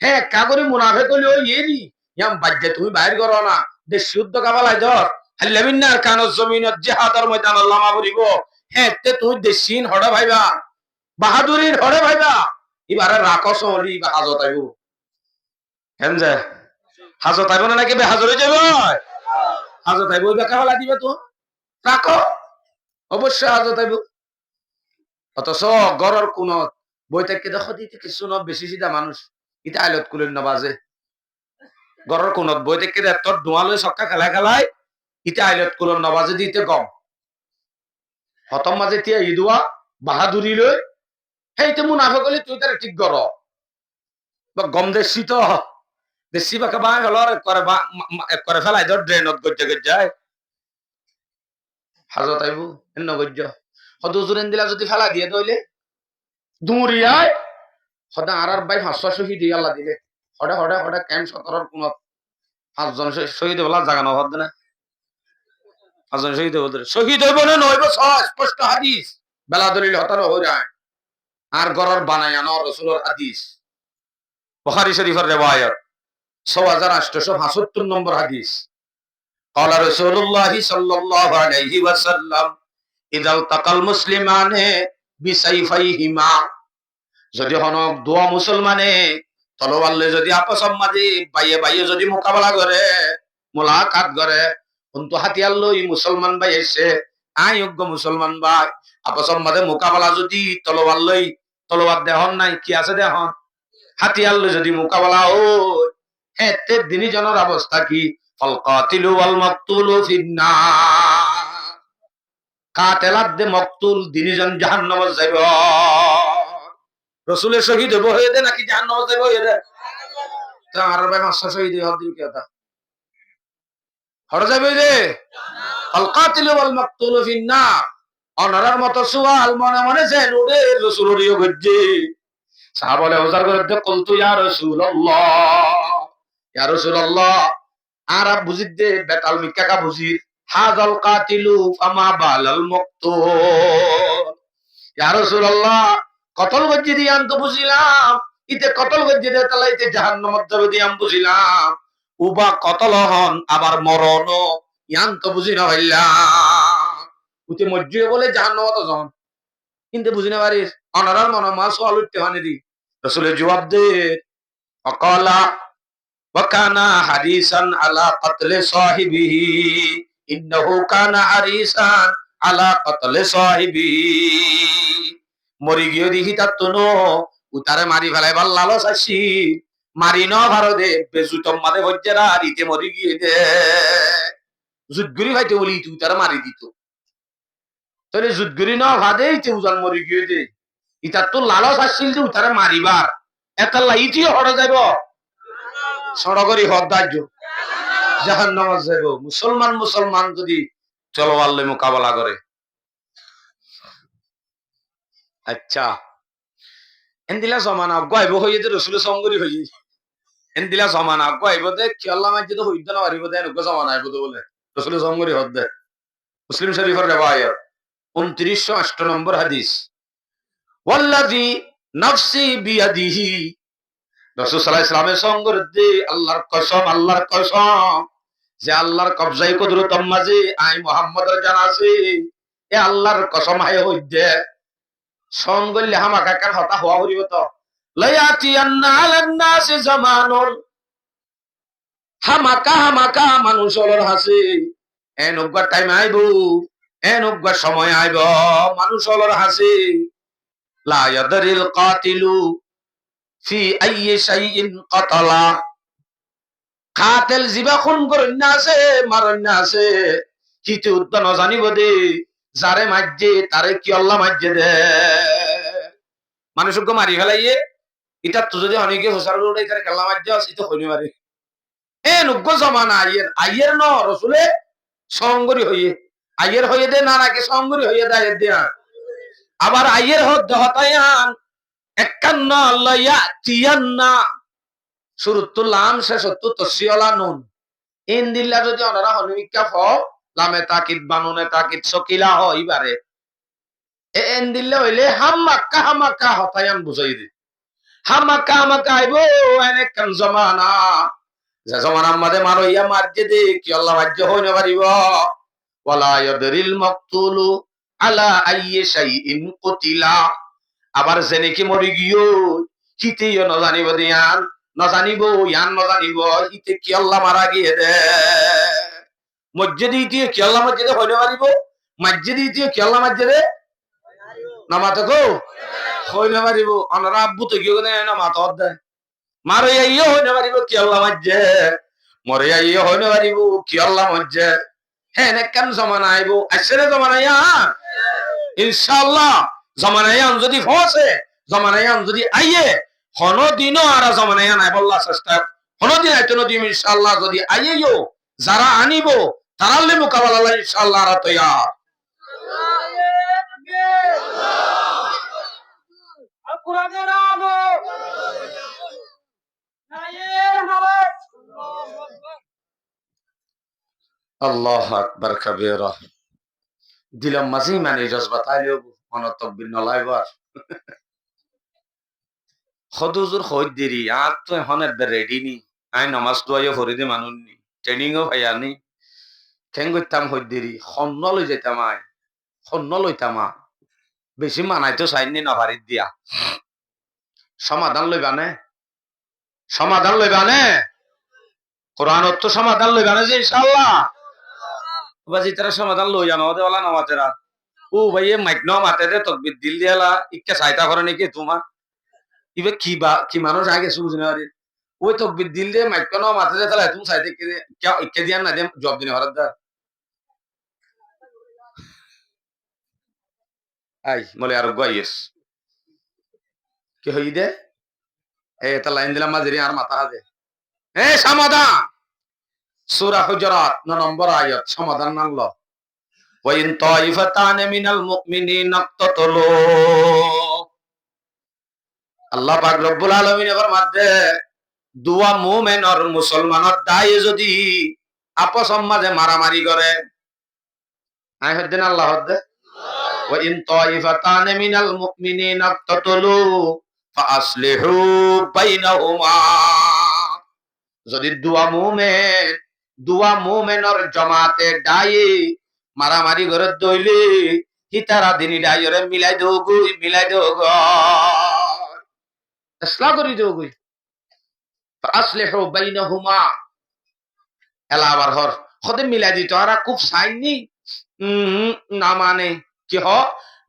হ্যাঁ কাগরি মুনাফিক হইলো এরি ইয়াম বাজ্যে তুমি বাইর করো না দেশি যুদ্ধ কাবালাই ধর হাল্লামিনার কানের জমিনত জেহাদের ময়দানত লামা পড়িব হ্যাঁ তে তুই দেশিন হড়ে ভাইবা বাহাদুরির হড়ে ভাইবা এবারে রাখস হলি বা হাজত আইব কেন যে হাজত আইব না নাকি বেহাজরে যাবে হাজত আইব ওই বেকা ফেলা দিবে তো রাখো অবশ্যই হাজত আইব অথচ গড়র কোনত বই থেকে দেখো দিতে কিছু ন বেশি সিধা মানুষ ইটা আইলত কুলেন না বাজে গড়র কোনত বই থেকে তোর ধোঁয়ালৈ চক্কা খেলাই খেলাই ইটা আইলত কুলেন না বাজে দিতে গম প্রথম মাঝে তিয়া ইদুয়া বাহাদুরি লৈ সেইতে মুনাফে গলি তুই তার ঠিক গর বা গম দেশি তো দেশি বাকে বাঁ হল করে ফেলাই ধর ড্রেনত গজ্জা গজ্জায় হাজত আইব এন্ন গজ্জ হদুজুরেন দিলা যদি ফেলা দিয়ে দইলে দুমুরিয়ায় সদা আর বাই 500 শহীদ আল্লাহ দিলে হডে হডে হডে ক্যাম্প 17 কোন 5 জন শহীদ বলা জায়গা না হদ না 5 জন শহীদ হইব শহীদ হইব না নইব স্পষ্ট হাদিস বেলা দলিল হতার হই যায় আর গরর বানায় আনো রাসূলের হাদিস বুখারী শরীফের riwayat 6875 নম্বর হাদিস قال رسول الله صلى الله عليه وسلم اذا التقى المسلمان بسيفيهما যদি হনক দুয়া মুসলমানে তলোয়ার লয়ে যদি আপস মাঝে বাইয়ে বাইয়ে যদি মোকাবেলা করে মুলাকাত করে কিন্তু হাতিয়ার লই মুসলমান ভাই এসে আয়োগ্য মুসলমান ভাই আপস মাঝে মোকাবেলা যদি তলোয়ার লই তলোয়ার দেহন নাই কি আছে দেহন হাতিয়ার লই যদি মোকাবেলা ও হ্যাঁ তে দিনই জনের অবস্থা কি ফাল কাতিলু ওয়াল মাকতুলু ফিন্নার। কাতেলাত দে মকতুল দিনজন জাহান্নামে যাইব। রাসূলের শহীদ হইব হয়ে দে নাকি জাহান্নামে যাইব হয়ে দে? তা আর ভাই মাসা শহীদ হদ দিন কি কথা হড় যাবে যে ফাল কাতিলু ওয়াল মাকতুলু ফিন্নার। অনরার মতো সুয়াল মনে মনে যে নুরে রাসূলুরিও গজ্জে সাহাবালে ওজার করে কলতু ইয়া রাসূলুল্লাহ, ইয়া রাসূলুল্লাহ আর বুঝিদে বেতাল মিক্কা বুঝির হাযাল কাতিলু ফামা বালাল মাকতুল। ইয়া রাসূলুল্লাহ কতল গজ্জি দিয়াম তো বুঝিলাম, ইতে কতল গজ্জি দে তালাইতে জাহান্নামত যাবে দিয়াম বুঝিলাম, উবা কতল হন আবার মরণ ইয়ান তো বুঝি না হইলাম। উতে মজ্জিয়ে বলে জাহান্নামত যান কিন্তু বুঝি না পারিস অনারার মনে মা সোয়াল উঠতে মানে দি রাসূলের জবাব দে অকালা ওয়াকানা হারিসান আলা কতলে সাহিবিহি, ইন্নাহু কানা হারিসান আলা কতলে সাহিবিহি। মরি গিয়ে দেখি তার তনো উতারে মারি ফেলাইবার লালস আসি, মারি ন ভারদে বেজুতম মাদে হজ্জেরা রীতে মরি গিয়ে দে জুদগুরি ভাইতে বলি তুই তারা মারি দিত তাহলে জুদগুরি ন ভাদে ইতে উজান মরি গিয়ে দে ইতার তো লালস আসছিল যে উতারে মারিবার এত লাইটিও হড়ে যাব সড়গরি হদ্দার্য জাহান্নামে যাব। মুসলমান মুসলমান যদি চলওয়াল লই মোকাবেলা করে। আচ্ছা এন্দিলা জমানা গাইব হইয়ে যে রসুলের সঙ্গরি হইয়ে এন্দিলা জমানা গাইব দে কি আল্লাহ মাঝে তো হইতে না পারিব দে নগো জমানা আইব তো বলে রসুলের সঙ্গরি হদ দে। মুসলিম শরীফের রিওয়ায়াত 2908 নম্বর হাদিস, ওয়াল্লাযী নাফসি বিয়াদিহি, রাসূল সাল্লাল্লাহু আলাইহি ওয়াসাল্লামের সঙ্গর দে আল্লাহর কসম যে আল্লাহর কবজাই কুদরতম মাঝে আই মুহাম্মদের জান আছে এ আল্লাহর কসম হায় হইদে সঙ্গল্লে হামাকা কার হতা হওয়া হরিব তো লায়াতিয়ান্না আলান নাস জামানুন, হামাকা মানুষের হাসে এন উগা টাইম আইব এন উগা সময় আইব মানুষের হাসে লা ইয়াদরিল কাতিলু ফি আইয়ি শাইইন কাতালা। কাতেল জিবা খুন করন্য আছে মারন্য আছে কিতে উদ্দান জানিব দে যারে মাজ্জে তারে কি আল্লাহ মাজ্জে দে মানুষকে মারি ফেলাইয়ে এটা তো যদি অনেকে হোসার রোড এখানে খেলা মাজ্জে আছে তো হইনি মারে এ নুগ্গ জমানা আইয়ের ন রসুলে সঙ্গরি হইয়ে আইয়ের হইয়ে দে না নাকি সঙ্গরি হইয়ে দেয় দেয়া আবার আইয়ের হতায়ান 51 লয়া তিয়ান্না শুরুতুল লাম শেষতু তসিয়লা নুন ইন দিল্লা যদি ওনারা হনুমিকা ফ লামে তাকিদ বানুনে তাকিদ সকিলা হইবারে এন দিল্লা হইলে হামাকা হতায়ান বুঝাই দি হামাকা আইবো এনে কান জমানা যে জমানার মধ্যে মারো ইয়া মারজে দে কি আল্লাহ মারজে হইতে পারিব ওয়ালা ইয়াদরিল মাকতুলু আলা আইয়ি শাইইন কুতিলা। আবার জেনে কি মরি গিयो হিতেও ন জানিব দিয়ান ন জানিব ইয়ান ন জানিব হিতে কি আল্লাহ মারা গিয়ে দে মসজিদে দিয়ে কি আল্লাহ মসজিদে হইতে পারিব মসজিদে দিয়ে কি আল্লাহ মসজিদে নামাতে গো হইতে পারিব অনরা আব্বু তো গিয়ে না মাথা দেয় মারে আইও হইতে পারিব কি আল্লাহ মসজে মরে আইও হইতে পারিব কি আল্লাহ মসজে হ্যাঁ না কেন জমানা আইব আসলে জমানা ইয়া ইনশাআল্লাহ জমানায়ান যদি ফসে জমানায়ান যদি আইয়ে হনো দিনও আর জমানায়ান আই বল্লা চেষ্টা হনো দিন আইতো নদী ইনশাআল্লাহ যদি আইয়েও যারা আনিব তারালে মোকাবেলা ইনশাআল্লাহ আর তৈয়ার। কুরআনের আলো নায়ের হাওয়া আল্লাহু আকবার কাবীরা দিলাম মাঝে মানে জজবাত আইলেও অনতকবির নলাইবার হদুজুর হই দেরি আর তো হনের রেডি নি আই নামাজ দোয়াইও ফরিদে মানুননি ট্রেনিংও ভাইয়ানি কেন করতাম হই দেরি খন্ন লই যেতাম আই খন্ন লইতাম বেশি মানাই তো চাইনি নভারিত দিয়া সমাধান লইবানে কোরআনত তো সমাধান লইবানে যে ইনশাআল্লাহ বাজি তারা সমাধান লই জানো ওদের ওলা নামাতেরা ও ভাই মাইক ন মাতে দে তকবির দিল দিয়ালা ইক্কা সাইতা করে নাকি তোমার ইবে কি মানুষ আগে বুঝি না ওই তকবির দিল দিয়ে মাইক ন মাথা যে তাহলে তুমি সাইডে কে দিয়ান না দিয়ে জব দিনে হরাত দা আই বলে আর গাইস কি হই দে এ তা লাইন দিলাম মাঝে আর মাথা হাজে এ সমাধান সূরা হুজুরাত 9 নম্বর আয়াত সমাধান নামলো ওয়া ইন তাইফাতান মিনাল মুমিনিনা ইক্তাতালু আল্লাহ পাক রব্বুল আলামিন এবার মধ্যে দুয়া মুমিন আর মুসলমানের দায়ে যদি আপস মাঝে মারামারি করে আই হদ্দেন আল্লাহ হদ্দে ওয়া ইন তাইফাতান মিনাল মুমিনিনা ইক্তাতালু ফাআসলিহু বাইনাহুমা যদি দুয়া মুমিনের জমাতে দায়ে মারামারি করে দইলে হিতারা দিনী দায়রে মিলাই দেও গো ইসলাম করি দেও গই ফাআসলিহু বাইনাহুমা এলা আবার হর খদে মিলাই দিত আর খুব সাইনি না মানে কি হ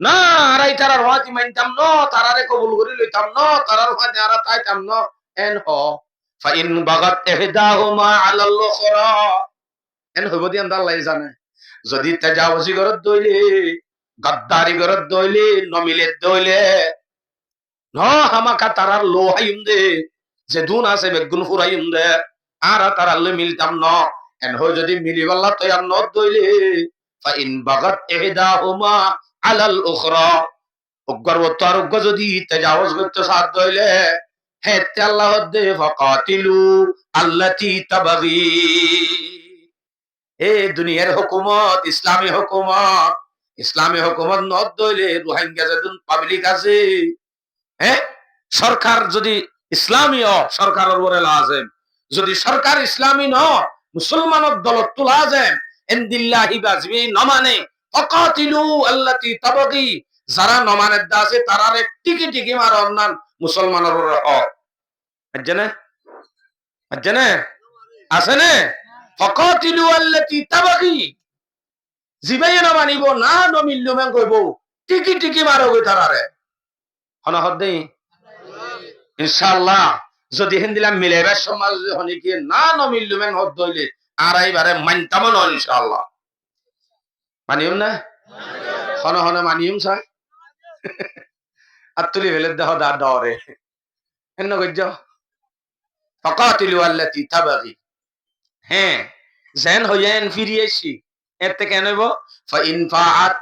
না আরাই তারার ওয়াতি মানতাম ন তারারে কবুল করি লইতাম ন তারার ওয়াতি আরা তাইতাম ন এন হ ফাইন বাগাত ইহদাহুমা আলাল উখরা এন হইব দি আল্লাহ জানে যদি তাজাওয়াজি করত দইলে গাদ্দারি করত দইলে নমিলে দইলে ন হামাকা তারার লোহাইম দে যে দুন আছে বেগুন ফুরাইম দে আর তারার লে মিলতাম ন এন হই যদি মিলিবাল্লাহ তৈয়ার ন দইলে ফাইন বাগাত ইহদাহুমা আলাল উখরা উগ্র তার উগ্র যদি তাজাওয়াজ করতে সাথ দইলে হে তে আল্লাহ দে ফাকাতিলু আল্লাতি তাবাগি এ দুনিয়ার হুকুমত ইসলামী হুকুমত নদ দইলে রোহিঙ্গা যেদিন পাবলিক আছে হ্যাঁ সরকার যদি ইসলামী সরকারের উপরে লাজেম যদি সরকার ইসলামী ন মুসলমানের দলত তোলা যায় ইনদিল্লাহি বাজবি নমানে ফাকাতিলু আল্লাতি তাবাগি যারা নমানের দা আছে তারারে টিকি মার অন্যান মুসলমানের উপরে আজ্জানে আছে না ফাকাতিলু আল্লাতি তাবাগি জিবাই না মানিব না নমিল্লু মেন কইব টিকি মারো গই তারারে হন হদ্দে ইনশাআল্লাহ যদি হিন্দিলা মিলাইবার সমাজ হনি কি না নমিল্লু মেন হদ দইলে আড়াইবারে মানতাম না ইনশাআল্লাহ মানিম না হন মানিম চাই আতুলি ভেলে দেহ দা ডরে এন্ন গজ্জ ফাকাতিলু আল্লাতি তাবাগি হ্যাঁ জেন হইয়েন ফিরিয়েছি এর থেকে কেন হইব ফাইন ফাআত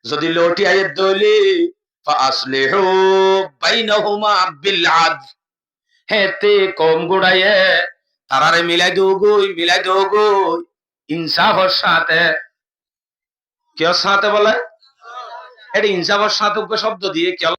যদি লটি আয়াত দইলে ফাআসলিহু বাইনাহুমা বিল আদল হেতে কম গুড়াইয়ে তারারে মিলাই দোগই ইনসাফের সাথে কেউ সাথে বলে এটা ইনসাফের সাথে শব্দ দিয়ে কেউ